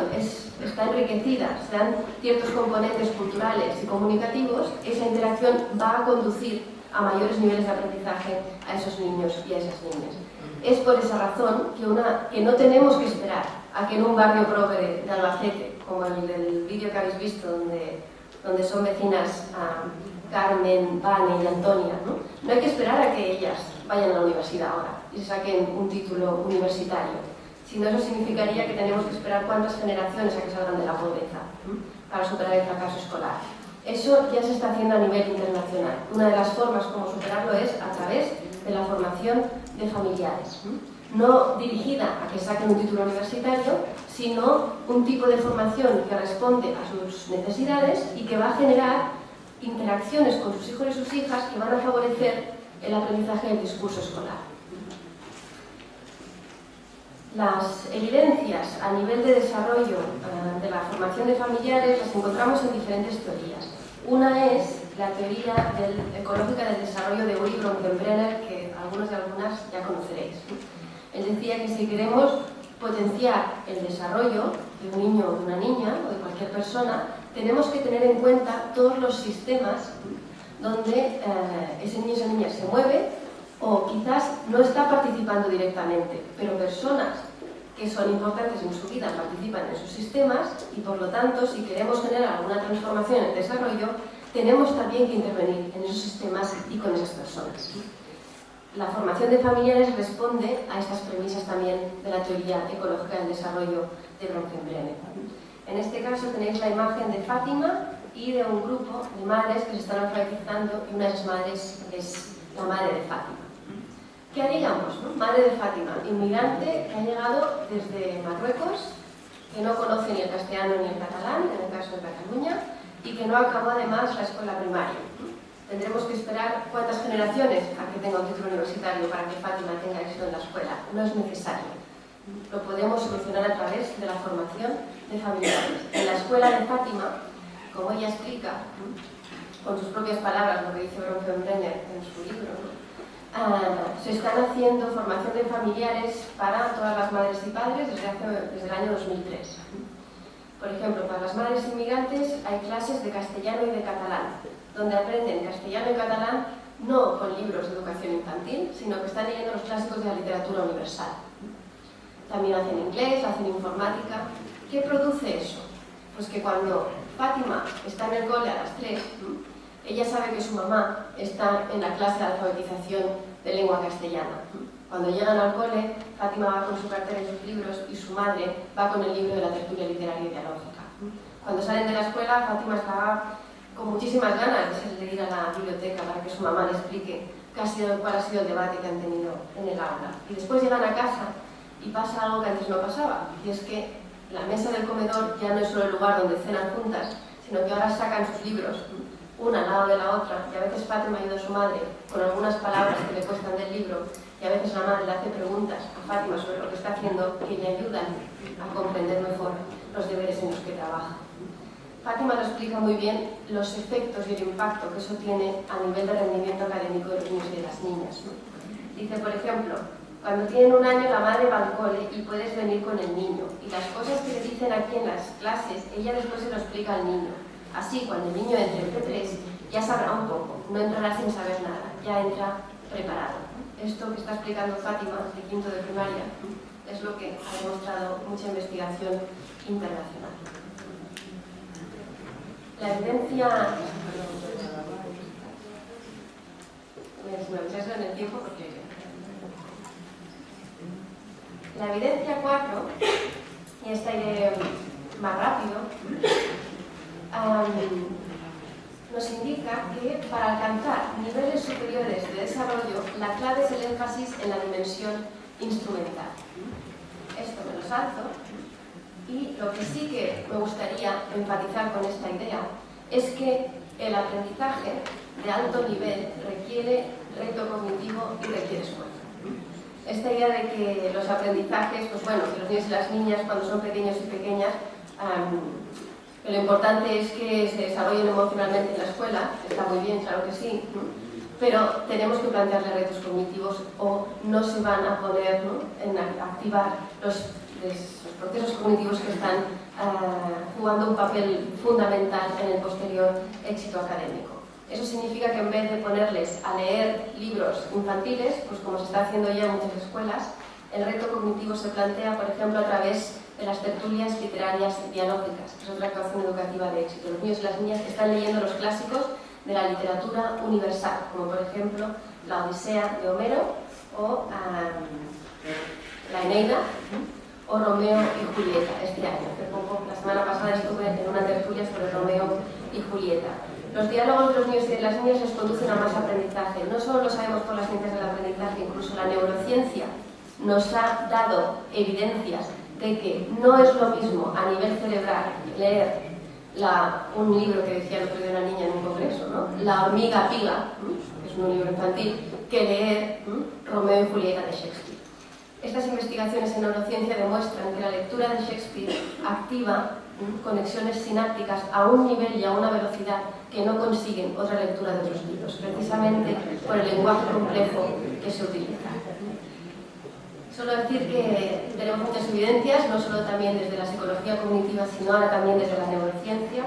está enriquecida, se dan ciertos componentes culturales y comunicativos, esa interacción va a conducir a mayores niveles de aprendizaje a esos niños y a esas niñas. Es por esa razón que no tenemos que esperar a que en un barrio progre de Albacete, como el del vídeo que habéis visto, donde son vecinas Carmen, Vane y Antonia, ¿no? No hay que esperar a que ellas vayan a la universidad ahora y se saquen un título universitario, sino eso significaría que tenemos que esperar cuántas generaciones a que salgan de la pobreza para superar el fracaso escolar. Eso ya se está haciendo a nivel internacional. Una de las formas como superarlo es a través de la formación de familiares. No dirigida a que saquen un título universitario, sino un tipo de formación que responde a sus necesidades y que va a generar interacciones con sus hijos y sus hijas que van a favorecer el aprendizaje del discurso escolar. Las evidencias a nivel de desarrollo de la formación de familiares las encontramos en diferentes teorías. Una es la teoría ecológica del desarrollo de Uri Bronfenbrenner, que algunos y algunas ya conoceréis. Él decía que si queremos potenciar el desarrollo de un niño o de una niña o de cualquier persona, tenemos que tener en cuenta todos los sistemas donde ese niño o esa niña se mueve o quizás no está participando directamente, pero personas que son importantes en su vida participan en sus sistemas y por lo tanto, si queremos generar alguna transformación en el desarrollo, tenemos también que intervenir en esos sistemas y con esas personas. La formación de familiares responde a estas premisas también de la teoría ecológica del desarrollo de Bronfenbrenner. En este caso tenéis la imagen de Fátima y de un grupo de madres que se están alfabetizando y una de esas madres es la madre de Fátima. ¿Qué haríamos, no? Madre de Fátima, inmigrante que ha llegado desde Marruecos, que no conoce ni el castellano ni el catalán, en el caso de Cataluña, y que no acabó además la escuela primaria. Tendremos que esperar cuántas generaciones a que tenga un título universitario para que Fátima tenga éxito en la escuela. No es necesario. Lo podemos solucionar a través de la formación de familiares. En la escuela de Fátima, como ella explica, con sus propias palabras, lo que dice Bronfenbrenner en su libro, se están haciendo formación de familiares para todas las madres y padres desde el año 2003. Por ejemplo, para las madres inmigrantes hay clases de castellano y de catalán, donde aprenden castellano y catalán no con libros de educación infantil, sino que están leyendo los clásicos de la literatura universal. También hacen inglés, hacen informática. ¿Qué produce eso? Pues que cuando Fátima está en el cole a las 3, ella sabe que su mamá está en la clase de alfabetización de lengua castellana. Cuando llegan al cole, Fátima va con su cartera y sus libros y su madre va con el libro de la tertulia literaria y dialógica. Cuando salen de la escuela, Fátima está con muchísimas ganas de ir a la biblioteca para que su mamá le explique cuál ha sido el debate que han tenido en el aula. Y después llegan a casa y pasa algo que antes no pasaba, y es que la mesa del comedor ya no es solo el lugar donde cenan juntas, sino que ahora sacan sus libros, una al lado de la otra, y a veces Fátima ayuda a su madre con algunas palabras que le cuestan del libro, y a veces la madre le hace preguntas a Fátima sobre lo que está haciendo que le ayudan a comprender mejor los deberes en los que trabaja. Fátima lo explica muy bien los efectos y el impacto que eso tiene a nivel de rendimiento académico de los niños y de las niñas. Dice, por ejemplo, cuando tienen 1 año la madre va al cole y puedes venir con el niño, y las cosas que le dicen aquí en las clases, ella después se lo explica al niño. Así, cuando el niño entre en P3, ya sabrá un poco, no entrará sin saber nada, ya entra preparado. Esto que está explicando Fátima, de quinto de primaria, es lo que ha demostrado mucha investigación internacional. La evidencia... Me avisas en el tiempo porque... La evidencia 4, y esta iré más rápido, nos indica que para alcanzar niveles superiores de desarrollo, la clave es el énfasis en la dimensión instrumental. Esto me lo salto. Y lo que sí que me gustaría enfatizar con esta idea es que el aprendizaje de alto nivel requiere reto cognitivo y requiere esfuerzo. Esta idea de que los aprendizajes, pues bueno, que los niños y las niñas cuando son pequeños y pequeñas, lo importante es que se desarrollen emocionalmente en la escuela, está muy bien, claro que sí, ¿no? pero tenemos que plantearle retos cognitivos o no se van a poner, ¿no?, en activar los procesos cognitivos que están jugando un papel fundamental en el posterior éxito académico. Eso significa que en vez de ponerles a leer libros infantiles, pues como se está haciendo ya en muchas escuelas, el reto cognitivo se plantea, por ejemplo, a través de las tertulias literarias y dialógicas, que es otra actuación educativa de éxito. Los niños y las niñas están leyendo los clásicos de la literatura universal, como por ejemplo la Odisea de Homero o la Eneida o Romeo y Julieta este año. La semana pasada estuve en una tertulia sobre Romeo y Julieta. Los diálogos de los niños y de las niñas les conducen a más aprendizaje. No solo lo sabemos por las ciencias del aprendizaje, incluso la neurociencia nos ha dado evidencias de que no es lo mismo a nivel cerebral leer un libro que decía el otro día una niña en un congreso, ¿no?, La hormiga Piga, que es un libro infantil, que leer Romeo y Julieta de Shakespeare. Estas investigaciones en neurociencia demuestran que la lectura de Shakespeare activa conexiones sinápticas a un nivel y a una velocidad que no consiguen otra lectura de otros libros, precisamente por el lenguaje complejo que se utiliza. Solo decir que tenemos muchas evidencias, no solo también desde la psicología cognitiva, sino ahora también desde la neurociencia,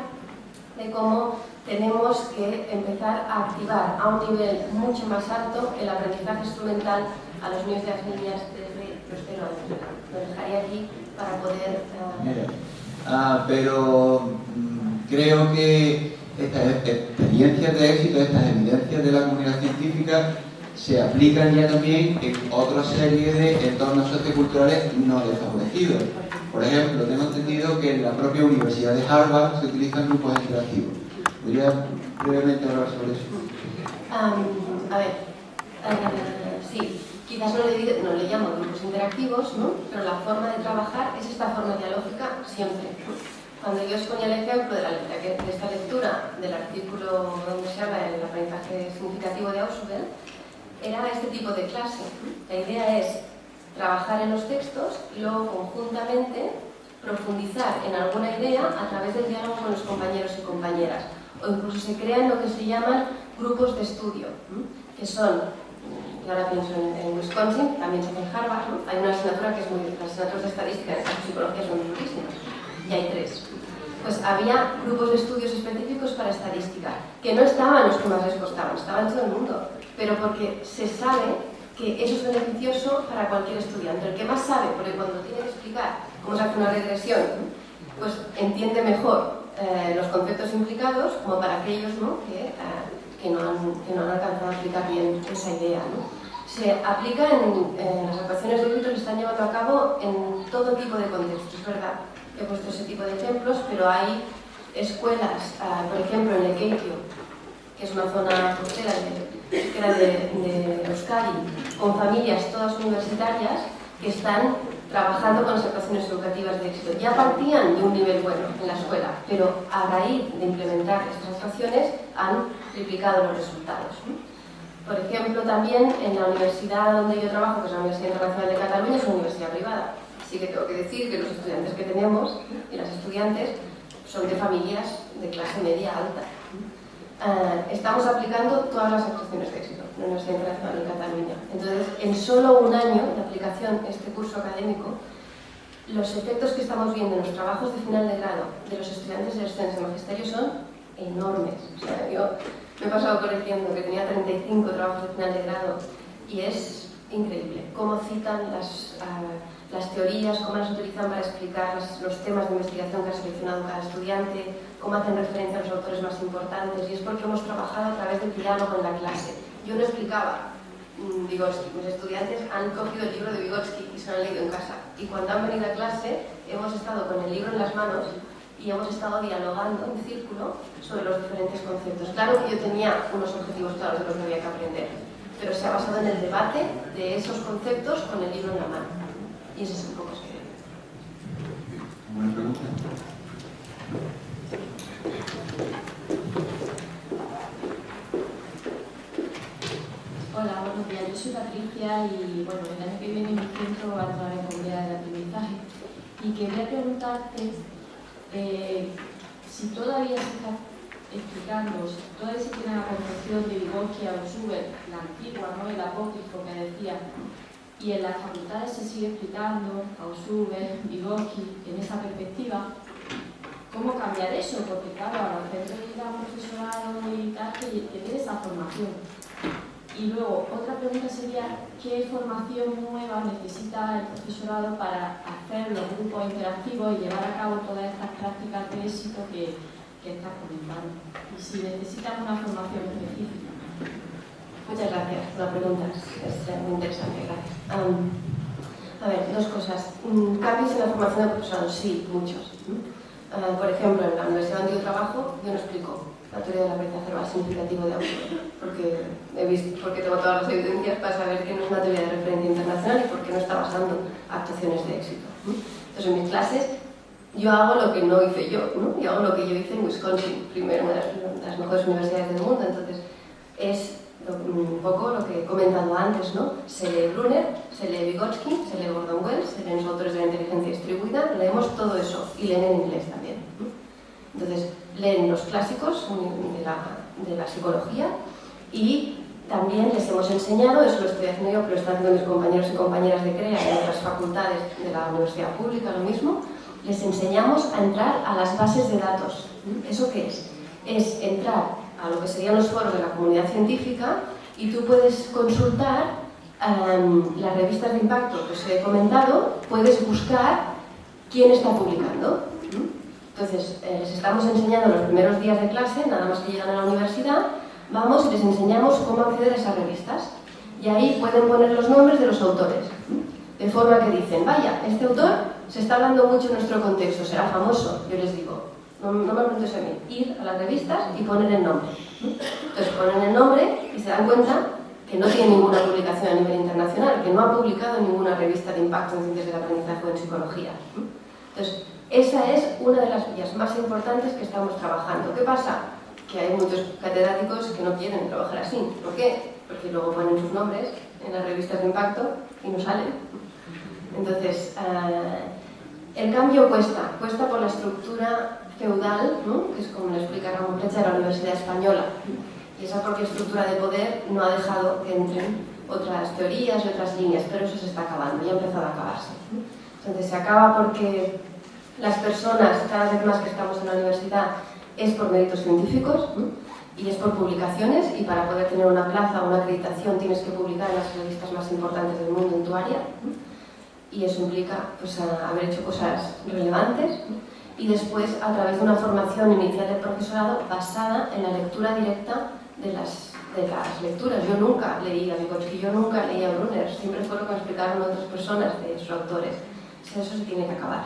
de cómo tenemos que empezar a activar a un nivel mucho más alto el aprendizaje instrumental a los niños y las niñas desde los 0 años. Lo dejaré aquí para poder... pero creo que estas experiencias de éxito, estas evidencias de la comunidad científica se aplican ya también en otra serie de entornos socioculturales no desfavorecidos. Por ejemplo, tengo entendido que en la propia Universidad de Harvard se utilizan grupos interactivos. ¿Podría brevemente hablar sobre eso? Sí, quizás no le llamo grupos interactivos, ¿no?, pero la forma de trabajar es esta forma dialógica siempre. Cuando yo os ponía el ejemplo de esta lectura del artículo donde se habla del aprendizaje significativo de Ausubel, era este tipo de clase. La idea es trabajar en los textos y luego conjuntamente profundizar en alguna idea a través del diálogo con los compañeros y compañeras. O incluso se crean lo que se llaman grupos de estudio, que son, y ahora pienso en Wisconsin, también se hace en Harvard, ¿no?, hay una asignatura que es las asignaturas de estadística y psicología son durísimas, y hay 3. Pues había grupos de estudios específicos para estadística, que no estaban los que más les costaban, estaban todo el mundo, pero porque se sabe que eso es beneficioso para cualquier estudiante. El que más sabe, porque cuando tiene que explicar cómo se hace una regresión, pues entiende mejor los conceptos implicados, como para aquellos, ¿no?, que no han alcanzado a explicar bien esa idea, ¿no? Se aplica en las actuaciones de éxito, se están llevando a cabo en todo tipo de contextos, es verdad. He puesto ese tipo de ejemplos, pero hay escuelas, por ejemplo en Lekeitio, que es una zona costera de Euskadi, con familias todas universitarias que están trabajando con las actuaciones educativas de éxito. Ya partían de un nivel bueno en la escuela, pero a raíz de implementar estas actuaciones han triplicado los resultados. Por ejemplo, también en la universidad donde yo trabajo, que es la Universidad Internacional de Cataluña, es una universidad privada. Sí que tengo que decir que los estudiantes que tenemos y las estudiantes son de familias de clase media alta. Estamos aplicando todas las actuaciones de éxito en la Universidad Internacional de Cataluña. Entonces, en solo un año de aplicación este curso académico, los efectos que estamos viendo en los trabajos de final de grado de los estudiantes y los estudiantes de magisterio son enormes. O sea, yo me he pasado corrigiendo que tenía 35 trabajos de final de grado y es increíble cómo citan las teorías, cómo las utilizan para explicar los temas de investigación que ha seleccionado cada estudiante, cómo hacen referencia a los autores más importantes, y es porque hemos trabajado a través del diálogo en la clase. Yo no explicaba Vygotsky, mis estudiantes han cogido el libro de Vygotsky y se lo han leído en casa, y cuando han venido a clase hemos estado con el libro en las manos y hemos estado dialogando en círculo sobre los diferentes conceptos. Claro que yo tenía unos objetivos claros de los que había que aprender, pero se ha basado en el debate de esos conceptos con el libro en la mano. Y eso es un poco serio. ¿Buena pregunta? Hola, buenos días. Yo soy Patricia y bueno, el año que viene mi centro va a entrar en comunidad de aprendizaje. Y quería preguntarte si todavía se está explicando toda esa disciplina de la concepción de Vygotsky a Schubert, la antigua, ¿no? El apócrifo que decía, y en las facultades se sigue explicando a Schubert, Vygotsky, en esa perspectiva, ¿cómo cambiar eso? Porque claro, al hacer de ir a un profesorado y tal, que tiene esa formación. Y luego, otra pregunta sería, ¿qué formación nueva necesita el profesorado para hacer los grupos interactivos y llevar a cabo todas estas prácticas de éxito que estás comentando? Y si necesitan una formación específica. Muchas gracias por la pregunta, es muy interesante, gracias. A ver, dos cosas. ¿Cambios en la formación del profesorado? Sí, muchos. Por ejemplo, en la universidad donde yo trabajo, yo no explico la teoría del aprendizaje verbal significativo de autor, porque tengo todas las evidencias para saber que no es una teoría de referencia internacional y porque no está basando actuaciones de éxito. Entonces, en mis clases, yo hago lo que no hice yo, ¿no? Yo hago lo que yo hice en Wisconsin, primero, una de las mejores universidades del mundo. Entonces, es un poco lo que he comentado antes, ¿no? Se lee Brunner, se lee Vygotsky, se lee Gordon Wells, se leen los autores de la inteligencia distribuida, leemos todo eso y leen en inglés también, ¿no? Entonces, leen los clásicos de la psicología y también les hemos enseñado, eso lo estoy haciendo yo, pero lo están haciendo mis compañeros y compañeras de CREA y de otras facultades de la universidad pública, lo mismo, les enseñamos a entrar a las bases de datos. ¿Eso qué es? Es entrar a lo que serían los foros de la comunidad científica y tú puedes consultar las revistas de impacto que os he comentado, puedes buscar quién está publicando. Entonces, les estamos enseñando los primeros días de clase, nada más que llegan a la universidad, vamos y les enseñamos cómo acceder a esas revistas. Y ahí pueden poner los nombres de los autores, de forma que dicen, vaya, este autor se está hablando mucho en nuestro contexto, será famoso. Yo les digo, no me preguntes a mí, ir a las revistas y poner el nombre. Entonces ponen el nombre y se dan cuenta que no tiene ninguna publicación a nivel internacional, que no ha publicado en ninguna revista de impacto en ciencias del aprendizaje o en psicología. Entonces, esa es una de las vías más importantes que estamos trabajando. ¿Qué pasa? Que hay muchos catedráticos que no quieren trabajar así. ¿Por qué? Porque luego ponen sus nombres en las revistas de impacto y no salen. Entonces, el cambio cuesta por la estructura feudal, ¿no? Que es como le explica Ramón Flecha de la Universidad Española. Y esa propia estructura de poder no ha dejado que entren otras teorías y otras líneas, pero eso se está acabando, ya ha empezado a acabarse. Entonces se acaba porque las personas, cada vez más que estamos en la universidad, es por méritos científicos, ¿no? Y es por publicaciones, y para poder tener una plaza o una acreditación tienes que publicar en las revistas más importantes del mundo en tu área, ¿no? Y eso implica pues, haber hecho cosas relevantes, ¿no? Y después a través de una formación inicial del profesorado basada en la lectura directa de las lecturas. Yo nunca leí a Vygotsky, yo nunca leí a Brunner, siempre fue lo que me explicaron otras personas de sus autores. Eso se tiene que acabar.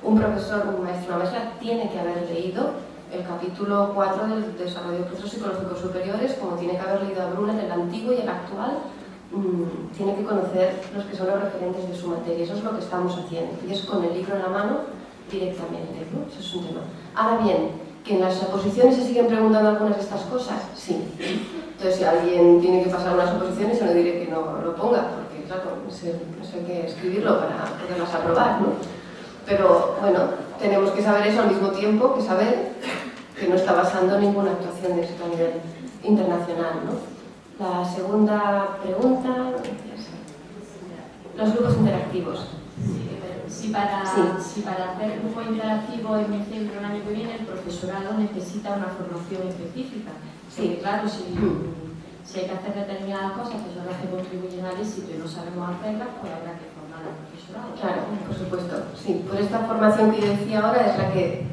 Un profesor, un maestro, una maestra tiene que haber leído el capítulo 4 del desarrollo de procesos psicológicos superiores, como tiene que haber leído a Brunner, el antiguo y el actual. Tiene que conocer los que son los referentes de su materia. Eso es lo que estamos haciendo, y es con el libro en la mano directamente, ¿no? Eso es un tema. Ahora bien, que en las oposiciones se siguen preguntando algunas de estas cosas, sí. Entonces, si alguien tiene que pasar unas oposiciones, yo no diré que no lo ponga, porque claro, eso hay que escribirlo para poderlas aprobar, ¿no? Pero bueno, tenemos que saber eso al mismo tiempo que saber que no está basando ninguna actuación de éxito a nivel internacional, ¿no? La segunda pregunta, los grupos interactivos. Si para hacer grupo interactivo en mi centro el año que viene, el profesorado necesita una formación específica. Sí, claro, si hay que hacer determinadas cosas que son las que contribuyen al éxito y no sabemos hacerlas, pues habrá que formar al profesorado. Claro, por supuesto. Sí, por esta formación que yo decía ahora es la que,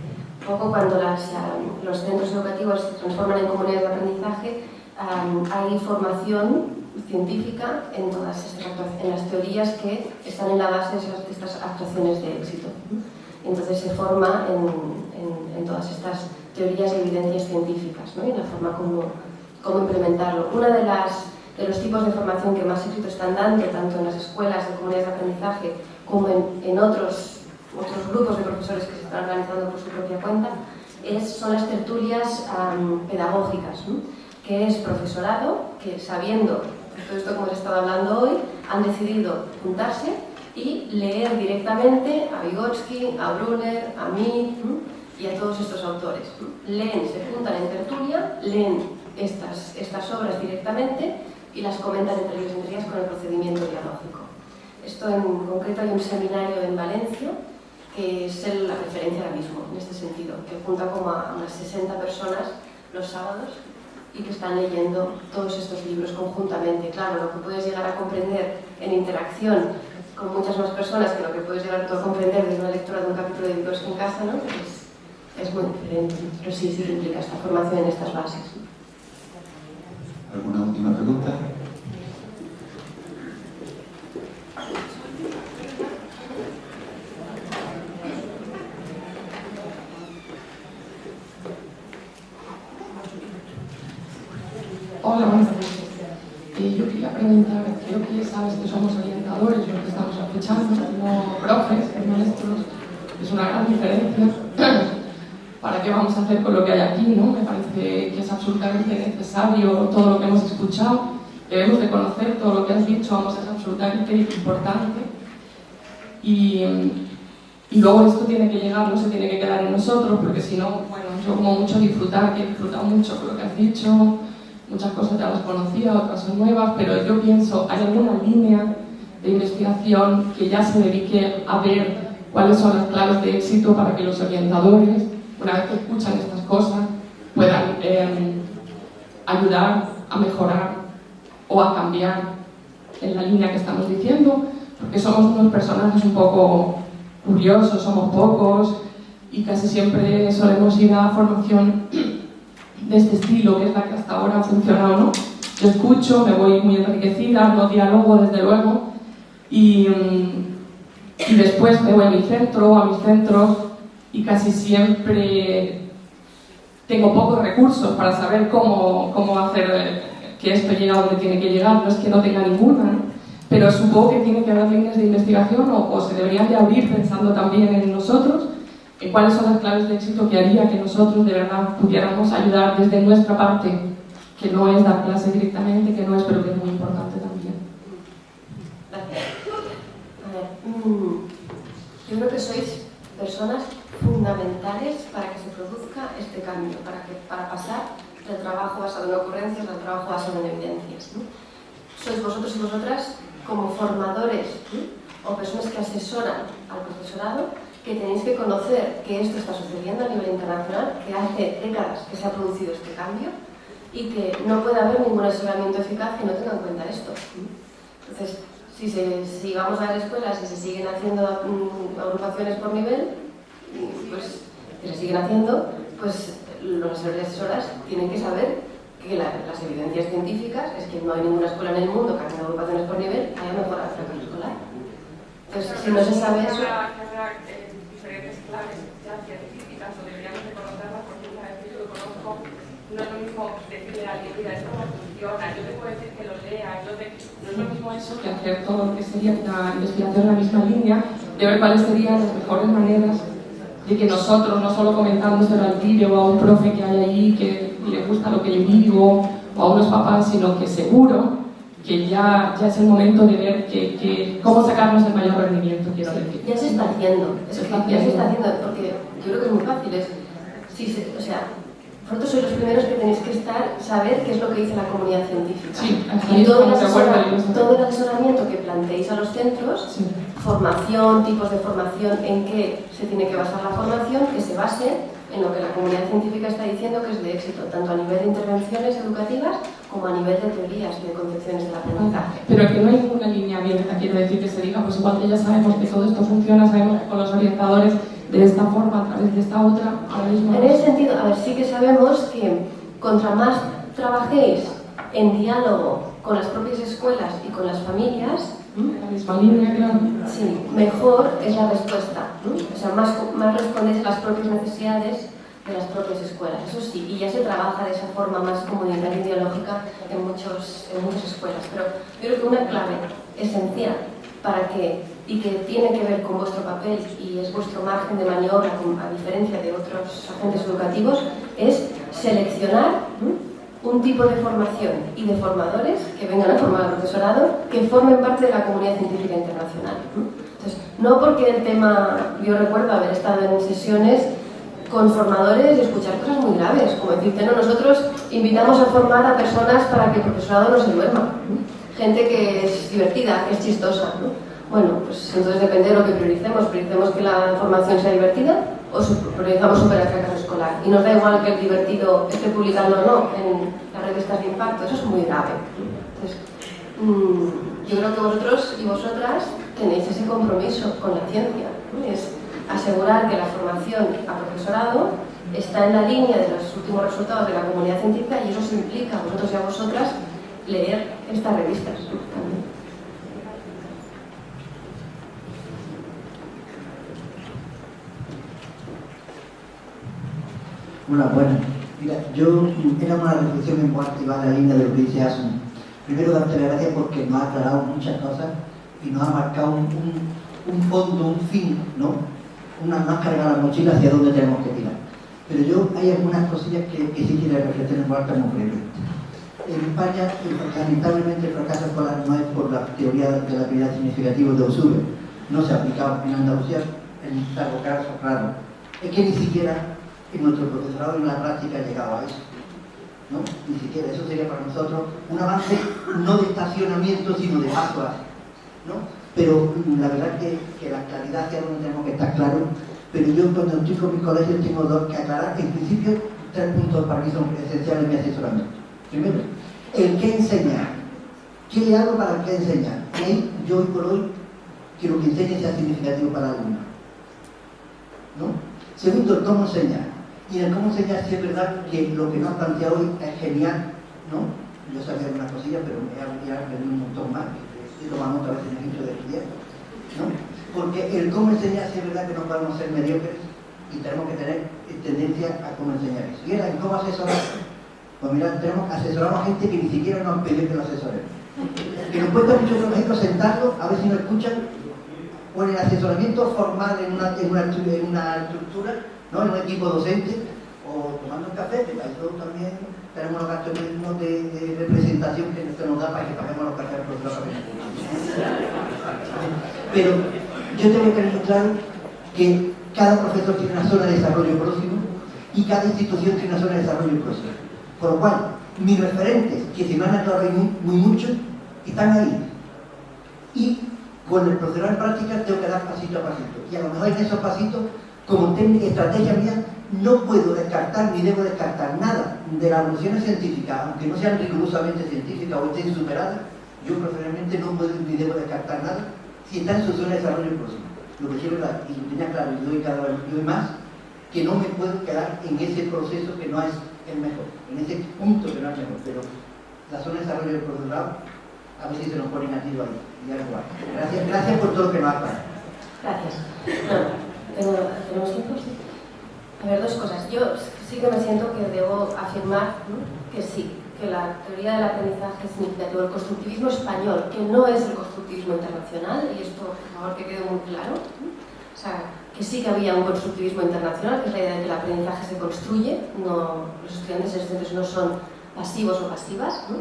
poco cuando los centros educativos se transforman en comunidades de aprendizaje, hay formación científica en todas en las teorías que están en la base de estas actuaciones de éxito. Entonces se forma en todas estas teorías y evidencias científicas, ¿no? Y la forma como implementarlo. Uno de los tipos de formación que más éxito están dando, tanto en las escuelas de comunidades de aprendizaje como en otros grupos de profesores que se están organizando por su propia cuenta, son las tertulias pedagógicas, ¿no? Que es profesorado que, sabiendo todo esto como he estado hablando hoy, han decidido juntarse y leer directamente a Vygotsky, a Brunner, a Mead y a todos estos autores. profesores leen, se juntan en tertulia, leen estas obras directamente y las comentan entre ellos, entre ellas, con el procedimiento dialógico. Esto en concreto hay un seminario en Valencia que es la referencia ahora mismo, en este sentido, que junta como a unas 60 personas los sábados y que están leyendo todos estos libros conjuntamente. Claro, lo que puedes llegar a comprender en interacción con muchas más personas que lo que puedes llegar tú a comprender de una lectura de un capítulo de Vygotsky en casa, ¿no? Es muy diferente, pero sí que implica esta formación en estas bases. ¿Alguna última pregunta? Hola, buenas tardes. Yo quería preguntar, creo que sabes que somos orientadores, los que estamos escuchando, no profes, maestros, es una gran diferencia. ¿Para qué vamos a hacer con lo que hay aquí, no? Me parece que es absolutamente necesario todo lo que hemos escuchado, debemos de conocer todo lo que has dicho, vamos, es absolutamente importante. Y luego esto tiene que llegar, no se tiene que quedar en nosotros, porque si no, bueno, yo como mucho disfrutar, que he disfrutado mucho con lo que has dicho, muchas cosas ya las conocía, otras son nuevas, pero yo pienso, ¿hay alguna línea de investigación que ya se dedique a ver cuáles son las claves de éxito para que los orientadores, una vez que escuchan estas cosas, puedan ayudar a mejorar o a cambiar en la línea que estamos diciendo? Porque somos unos personajes un poco curiosos, somos pocos y casi siempre solemos ir a formación de este estilo, que es la que hasta ahora ha funcionado, ¿no? Yo escucho, me voy muy enriquecida, no diálogo desde luego y después me voy a mi centro, a mis centros y casi siempre tengo pocos recursos para saber cómo hacer que esto llegue a donde tiene que llegar. No es que no tenga ninguna, ¿no? Pero supongo que tiene que haber líneas de investigación o se deberían de abrir pensando también en nosotros, en cuáles son las claves de éxito que haría que nosotros de verdad pudiéramos ayudar desde nuestra parte, que no es dar clase directamente, que no es, pero que es muy importante también. Gracias. A ver, yo creo que sois personas fundamentales para que se produzca este cambio, para pasar del trabajo basado en ocurrencias al trabajo basado en evidencias, ¿no? Sois vosotros y vosotras como formadores, o personas que asesoran al profesorado, que tenéis que conocer que esto está sucediendo a nivel internacional, que hace décadas que se ha producido este cambio y que no puede haber ningún asesoramiento eficaz que no tenga en cuenta esto. Entonces, si vamos a las escuelas y se siguen haciendo agrupaciones por nivel, pues que se siguen haciendo, pues los asesores y asesoras tienen que saber que las evidencias científicas es que no hay ninguna escuela en el mundo que haga agrupaciones por nivel haya mejorado el fracaso escolar. Entonces, si no se sabe eso... diferentes claves ya científicas o deberíamos de conocerlas, porque una vez que yo lo conozco, no es lo mismo decirle a alguien, mira, esto no funciona, yo te puedo decir que lo lea, no es lo mismo eso Que hacer todo lo que sería una investigación en la misma línea, de ver cuáles serían las mejores maneras de que nosotros, no solo comentándoselo al vídeo o a un profe que hay allí que le gusta lo que yo digo, o a unos papás, sino que seguro que ya es el momento de ver cómo sacarnos el mayor rendimiento, quiero decir. Ya se está haciendo, ya se está haciendo, porque yo creo que es muy fácil, o sea, vosotros sois los primeros que tenéis que saber qué es lo que dice la comunidad científica. Sí, y todo el asesoramiento que planteéis a los centros, sí. Formación, tipos de formación, en qué se tiene que basar la formación, que se base en lo que la comunidad científica está diciendo que es de éxito, tanto a nivel de intervenciones educativas como a nivel de teorías y de concepciones del aprendizaje. Pero que no hay ninguna línea abierta, quiero decir, que se diga, pues igual que ya sabemos que todo esto funciona, sabemos que con los orientadores de esta forma, a través de esta otra, ahora mismo... En ese sentido, a ver, sí que sabemos que contra más trabajéis en diálogo con las propias escuelas y con las familias, la misma línea, claro. Sí, mejor es la respuesta, ¿no? O sea, más respondéis a las propias necesidades de las propias escuelas, eso sí, y ya se trabaja de esa forma más comunitaria y ideológica en muchas escuelas, pero yo creo que una clave esencial para que, y que tiene que ver con vuestro papel y es vuestro margen de maniobra a diferencia de otros agentes educativos, es seleccionar un tipo de formación y de formadores que vengan a formar al profesorado que formen parte de la comunidad científica internacional. Entonces, no porque el tema, yo recuerdo haber estado en sesiones con formadores y escuchar cosas muy graves, como decirte, no, nosotros invitamos a formar a personas para que el profesorado no se duerma, gente que es divertida, que es chistosa, ¿no? Bueno, pues entonces depende de lo que prioricemos que la formación sea divertida o priorizamos superar el fracaso escolar, y nos da igual que el divertido esté publicando o no en las revistas de impacto, eso es muy grave. Entonces, yo creo que vosotros y vosotras tenéis ese compromiso con la ciencia, ¿no? Es asegurar que la formación a profesorado está en la línea de los últimos resultados de la comunidad científica, y eso os implica a vosotros y a vosotras leer estas revistas, ¿no? También. Hola, bueno, mira, yo era una reflexión en voz activa en la línea de lo que dice Asun. Primero, darte las gracias porque nos ha aclarado muchas cosas y nos ha marcado un fondo, un fin, ¿no? Nos ha cargado la mochila hacia dónde tenemos que tirar. Pero yo hay algunas cosillas que sí quiero reflexionar en voz alta muy brevemente. En España, lamentablemente, el fracaso escolar no es por la teoría de la actividad significativa de Ausubel, no se ha aplicado en Andalucía, en salvo casos claro. Es que ni siquiera en nuestro profesorado en la práctica ha llegado a eso, ¿no? Ni siquiera, eso sería para nosotros un avance no de estacionamiento, sino de paso a, ¿no? Pero la verdad que la claridad hacia donde tenemos que estar claros, pero yo cuando estoy con mis colegios tengo dos que aclarar. En principio, 3 puntos para mí son esenciales en mi asesoramiento. Primero, el qué enseñar. ¿Qué le hago para el qué enseñar? Y ahí, yo hoy por hoy, que lo que enseñe sea significativo para el alumno, ¿no? Segundo, el cómo enseñar. Y en el cómo enseñar sí es verdad que lo que nos ha planteado hoy es genial, ¿no? Yo sabía algunas cosillas, pero he aprendido un montón más, y tomando otra vez en el hecho de estudiar, ¿no? Porque el cómo enseñar sí es verdad que no podemos ser mediocres y tenemos que tener tendencia a cómo enseñar eso. Y era en cómo asesorar. Pues mira, asesoramos a gente que ni siquiera nos han pedido que lo asesoremos. Que nos cuesta mucho trabajo sentarlo, a ver si nos escuchan, o en el asesoramiento formal en una estructura, ¿no? En un equipo docente, o tomando un café, que para eso también tenemos los gastos mínimos de representación que nos da para que paguemos los cafés por la Pero yo tengo que tener claro que cada profesor tiene una zona de desarrollo próximo y cada institución tiene una zona de desarrollo próximo. Con lo cual, mis referentes, que se me han aclarado muy mucho, están ahí. Y con el profesor en práctica tengo que dar pasito a pasito. Y a lo mejor en esos pasitos, como técnica y estrategia mía, no puedo descartar ni debo descartar nada de las evoluciones científicas, aunque no sean rigurosamente científicas o estén superadas. Yo preferiblemente no puedo ni debo descartar nada si está en su zona de desarrollo próximo. Lo que quiero es, y lo tenía claro, y doy cada vez más, que no me puedo quedar en ese proceso que no es el mejor, en ese punto que no es mejor, pero la zona de desarrollo del profesorado, a ver si se nos ponen a tiro ahí. Gracias por todo lo que nos ha aclarado. Gracias. ¿Tenemos tiempo? Sí. A ver, dos cosas. Yo sí que me siento que debo afirmar, ¿no?, que sí, que la teoría del aprendizaje significativo, el constructivismo español, que no es el constructivismo internacional, y esto, por favor, que quede muy claro, ¿no? O sea, que sí que había un constructivismo internacional, que es la idea de que el aprendizaje se construye, no, los estudiantes existentes no son pasivos o pasivas, ¿no?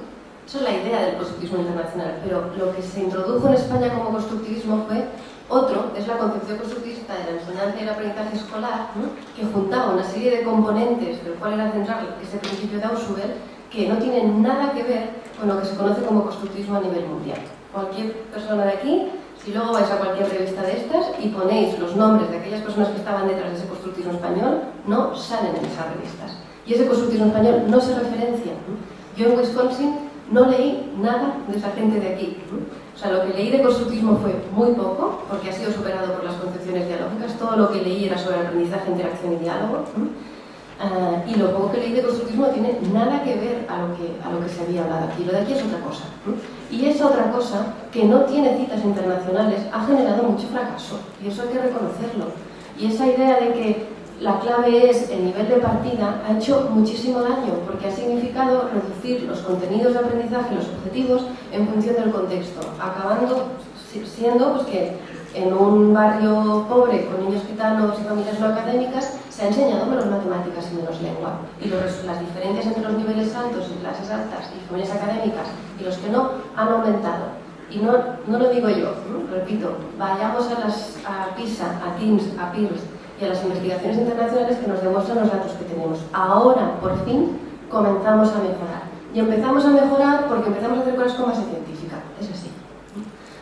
Esa es la idea del constructivismo internacional, pero lo que se introdujo en España como constructivismo fue otro, es la concepción constructivista de la enseñanza y el aprendizaje escolar, ¿no?, que juntaba una serie de componentes, del cual era central ese principio de Ausubel, que no tienen nada que ver con lo que se conoce como constructivismo a nivel mundial. Cualquier persona de aquí, si luego vais a cualquier revista de estas y ponéis los nombres de aquellas personas que estaban detrás de ese constructivismo español, no salen en esas revistas. Y ese constructivismo español no se referencia, ¿no? Yo en Wisconsin no leí nada de esa gente de aquí, ¿no? O sea, lo que leí de constructivismo fue muy poco, porque ha sido superado por las concepciones dialógicas. Todo lo que leí era sobre aprendizaje, interacción y diálogo, ¿no? Y lo poco que leí de constructivismo no tiene nada que ver a lo que se había hablado aquí. Lo de aquí es otra cosa, ¿no? Y esa otra cosa, que no tiene citas internacionales, ha generado mucho fracaso, y eso hay que reconocerlo. Y esa idea de que la clave es el nivel de partida ha hecho muchísimo daño, porque ha significado reducir los contenidos de aprendizaje, los objetivos, en función del contexto, acabando siendo pues, que en un barrio pobre con niños gitanos y familias no académicas se ha enseñado menos matemáticas y menos lengua, y las diferencias entre los niveles altos y clases altas y familias académicas y los que no han aumentado. Y no lo digo yo, ¿no? Repito, vayamos a PISA, a TIMSS, a PIRLS y y a las investigaciones internacionales que nos demuestran los datos que tenemos. Ahora, por fin, comenzamos a mejorar. Y empezamos a mejorar porque empezamos a hacer cosas con base científica. Es así.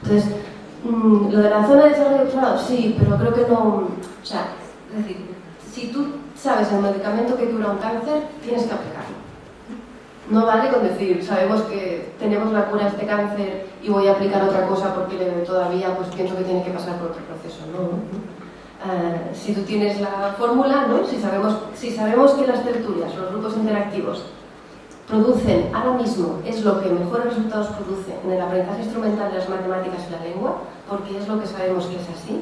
Entonces, lo de la zona de desarrollo cruzado, sí, pero creo que no... O sea, es decir, si tú sabes el medicamento que cura un cáncer, tienes que aplicarlo. No vale con decir, sabemos que tenemos la cura a este cáncer y voy a aplicar otra cosa porque todavía pues, pienso que tiene que pasar por otro proceso. ¿No? Si tú tienes la fórmula, ¿no? si sabemos que las tertulias, los grupos interactivos, producen ahora mismo, es lo que mejores resultados produce en el aprendizaje instrumental de las matemáticas y la lengua, porque es lo que sabemos que es así,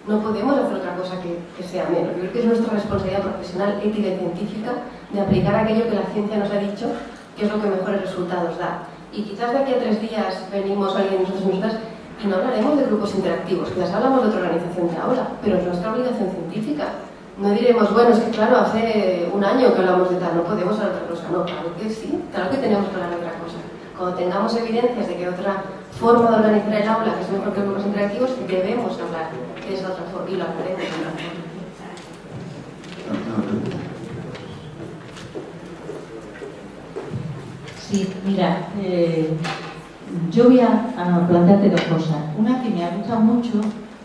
no podemos hacer otra cosa que sea menos. Yo creo que es nuestra responsabilidad profesional, ética y científica de aplicar aquello que la ciencia nos ha dicho que es lo que mejores resultados da. Y quizás de aquí a 3 días venimos alguien de nosotros y no hablaremos de grupos interactivos, quizás hablamos de otra organización de aula, pero es nuestra obligación científica. No diremos, bueno, es que claro, hace un año que hablamos de tal, no podemos hablar de otra cosa. No, claro que sí, claro que tenemos que hablar de otra cosa. Cuando tengamos evidencias de que otra forma de organizar el aula, que es mejor que los grupos interactivos, debemos hablar de esa otra forma y lo hablaremos de otra forma. Sí, mira, yo voy a plantearte 2 cosas. Una que me ha gustado mucho,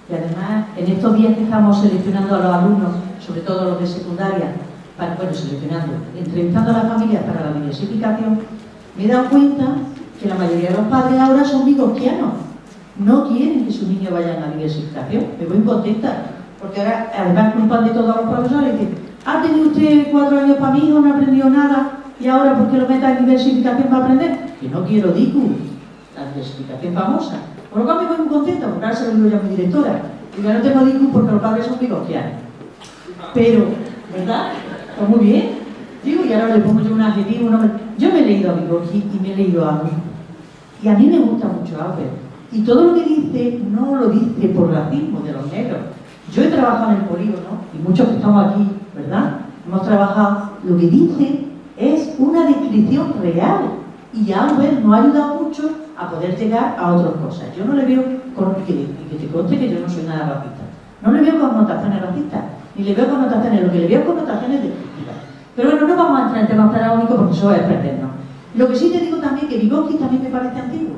y además en estos días que estamos seleccionando a los alumnos, sobre todo los de secundaria, entrevistando a las familias para la diversificación, me he dado cuenta que la mayoría de los padres ahora son vigosquianos. No quieren que sus niños vayan a la diversificación. Me voy contenta, porque ahora además culpan de todos los profesores y dicen, ¿ha tenido usted 4 años para mi hijo, no ha aprendido nada? Y ahora, ¿por qué lo meta en diversificación para aprender? Que no quiero DICU, la diversificación famosa. Por lo cual me voy muy contenta, porque ahora se lo digo yo a mi directora. Y ya no tengo DICU porque los padres son vigosquianos. Pero, ¿verdad? Pues muy bien. Digo, y ahora le pongo yo un adjetivo, un nombre. Yo me he leído a Vygotsky y me he leído a Albert. Y a mí me gusta mucho Albert. Y todo lo que dice, no lo dice por racismo de los negros. Yo he trabajado en el polígono, y muchos que estamos aquí, ¿verdad? Hemos trabajado. Lo que dice es una descripción real. Y Albert nos ha ayudado mucho a poder llegar a otras cosas. Yo no le veo, y que te conste que yo no soy nada racista, no le veo connotaciones racistas, ni le veo connotaciones, lo que le veo connotaciones descriptivas. Pero bueno, no vamos a entrar en temas pedagógicos porque eso es perdernos. Lo que sí te digo también que Vygotsky también me parece antiguo.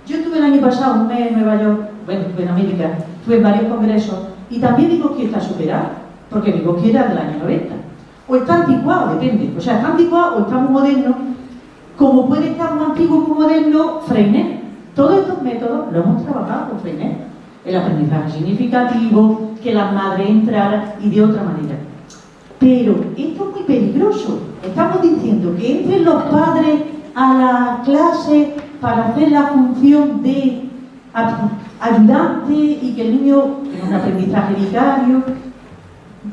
Yo estuve el año pasado un mes en Nueva York, bueno, estuve en América, estuve en varios congresos, y también Vygotsky está superado, porque Vygotsky era del año 90. O está anticuado, depende. O sea, está anticuado o está muy moderno, como puede estar más antiguo como moderno Freinet. Todos estos métodos los hemos trabajado con Freinet. El aprendizaje significativo, que las madres entraran y de otra manera. Pero esto es muy peligroso. Estamos diciendo que entren los padres a la clase para hacer la función de ayudante y que el niño tenga un aprendizaje vicario.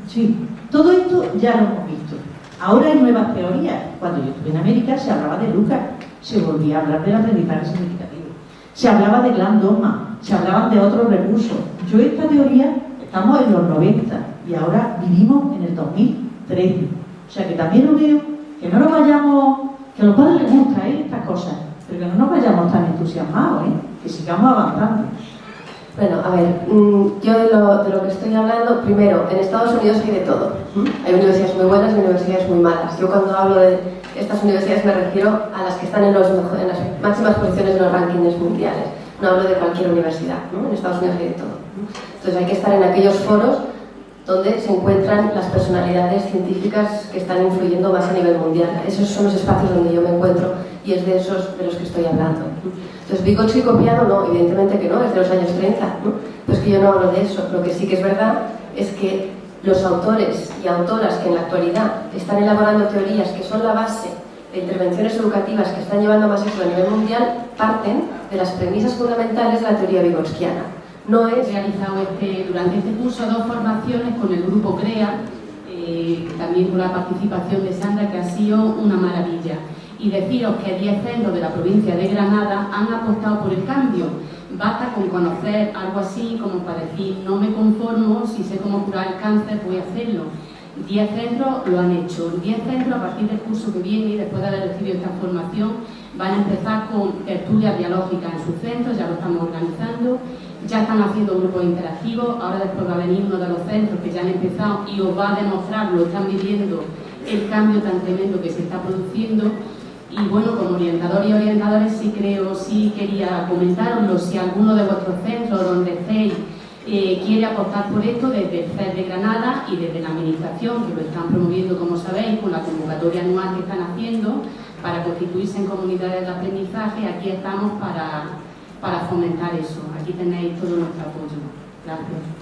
Sí, todo esto ya lo hemos visto. Ahora hay nuevas teorías. Cuando yo estuve en América se hablaba de Lucas, se volvía a hablar del aprendizaje significativo, se hablaba de Glandoma, se hablaban de otros recursos. Yo esta teoría, estamos en los 90 y ahora vivimos en el 2013. O sea que también lo veo, que no nos vayamos, que a los padres les gusta estas cosas, pero que no nos vayamos tan entusiasmados, que sigamos avanzando. Bueno, a ver, yo de lo que estoy hablando, primero, en Estados Unidos hay de todo. Hay universidades muy buenas y universidades muy malas. Yo cuando hablo de estas universidades me refiero a las que están en las máximas posiciones de los rankings mundiales. No hablo de cualquier universidad, ¿no? En Estados Unidos hay de todo. Entonces hay que estar en aquellos foros donde se encuentran las personalidades científicas que están influyendo más a nivel mundial. Esos son los espacios donde yo me encuentro y es de esos de los que estoy hablando. Entonces, Vygotsky copiado, no, evidentemente que no, es de los años 30, ¿no? Pues que yo no hablo de eso. Lo que sí que es verdad es que los autores y autoras que en la actualidad están elaborando teorías que son la base de intervenciones educativas que están llevando más eso a nivel mundial, parten de las premisas fundamentales de la teoría vygotskiana. No es... He realizado durante este curso 2 formaciones con el grupo CREA, también con la participación de Sandra, que ha sido una maravilla. Y deciros que 10 centros de la provincia de Granada han apostado por el cambio. Basta con conocer algo así como para decir, no me conformo, si sé cómo curar el cáncer, voy a hacerlo. 10 centros lo han hecho. 10 centros, a partir del curso que viene y después de haber recibido esta formación, van a empezar con tertulias biológicas en sus centros, ya lo estamos organizando. Ya están haciendo grupos interactivos, ahora después va a venir uno de los centros que ya han empezado y os va a demostrar, lo están viviendo, el cambio tan tremendo que se está produciendo. Y bueno, como orientadores y orientadores sí quería comentaroslo, si alguno de vuestros centros donde estéis quiere apostar por esto, desde el CES de Granada y desde la Administración, que lo están promoviendo, como sabéis, con la convocatoria anual que están haciendo para constituirse en comunidades de aprendizaje, aquí estamos para fomentar eso. Aquí tenéis todo nuestro apoyo. Gracias.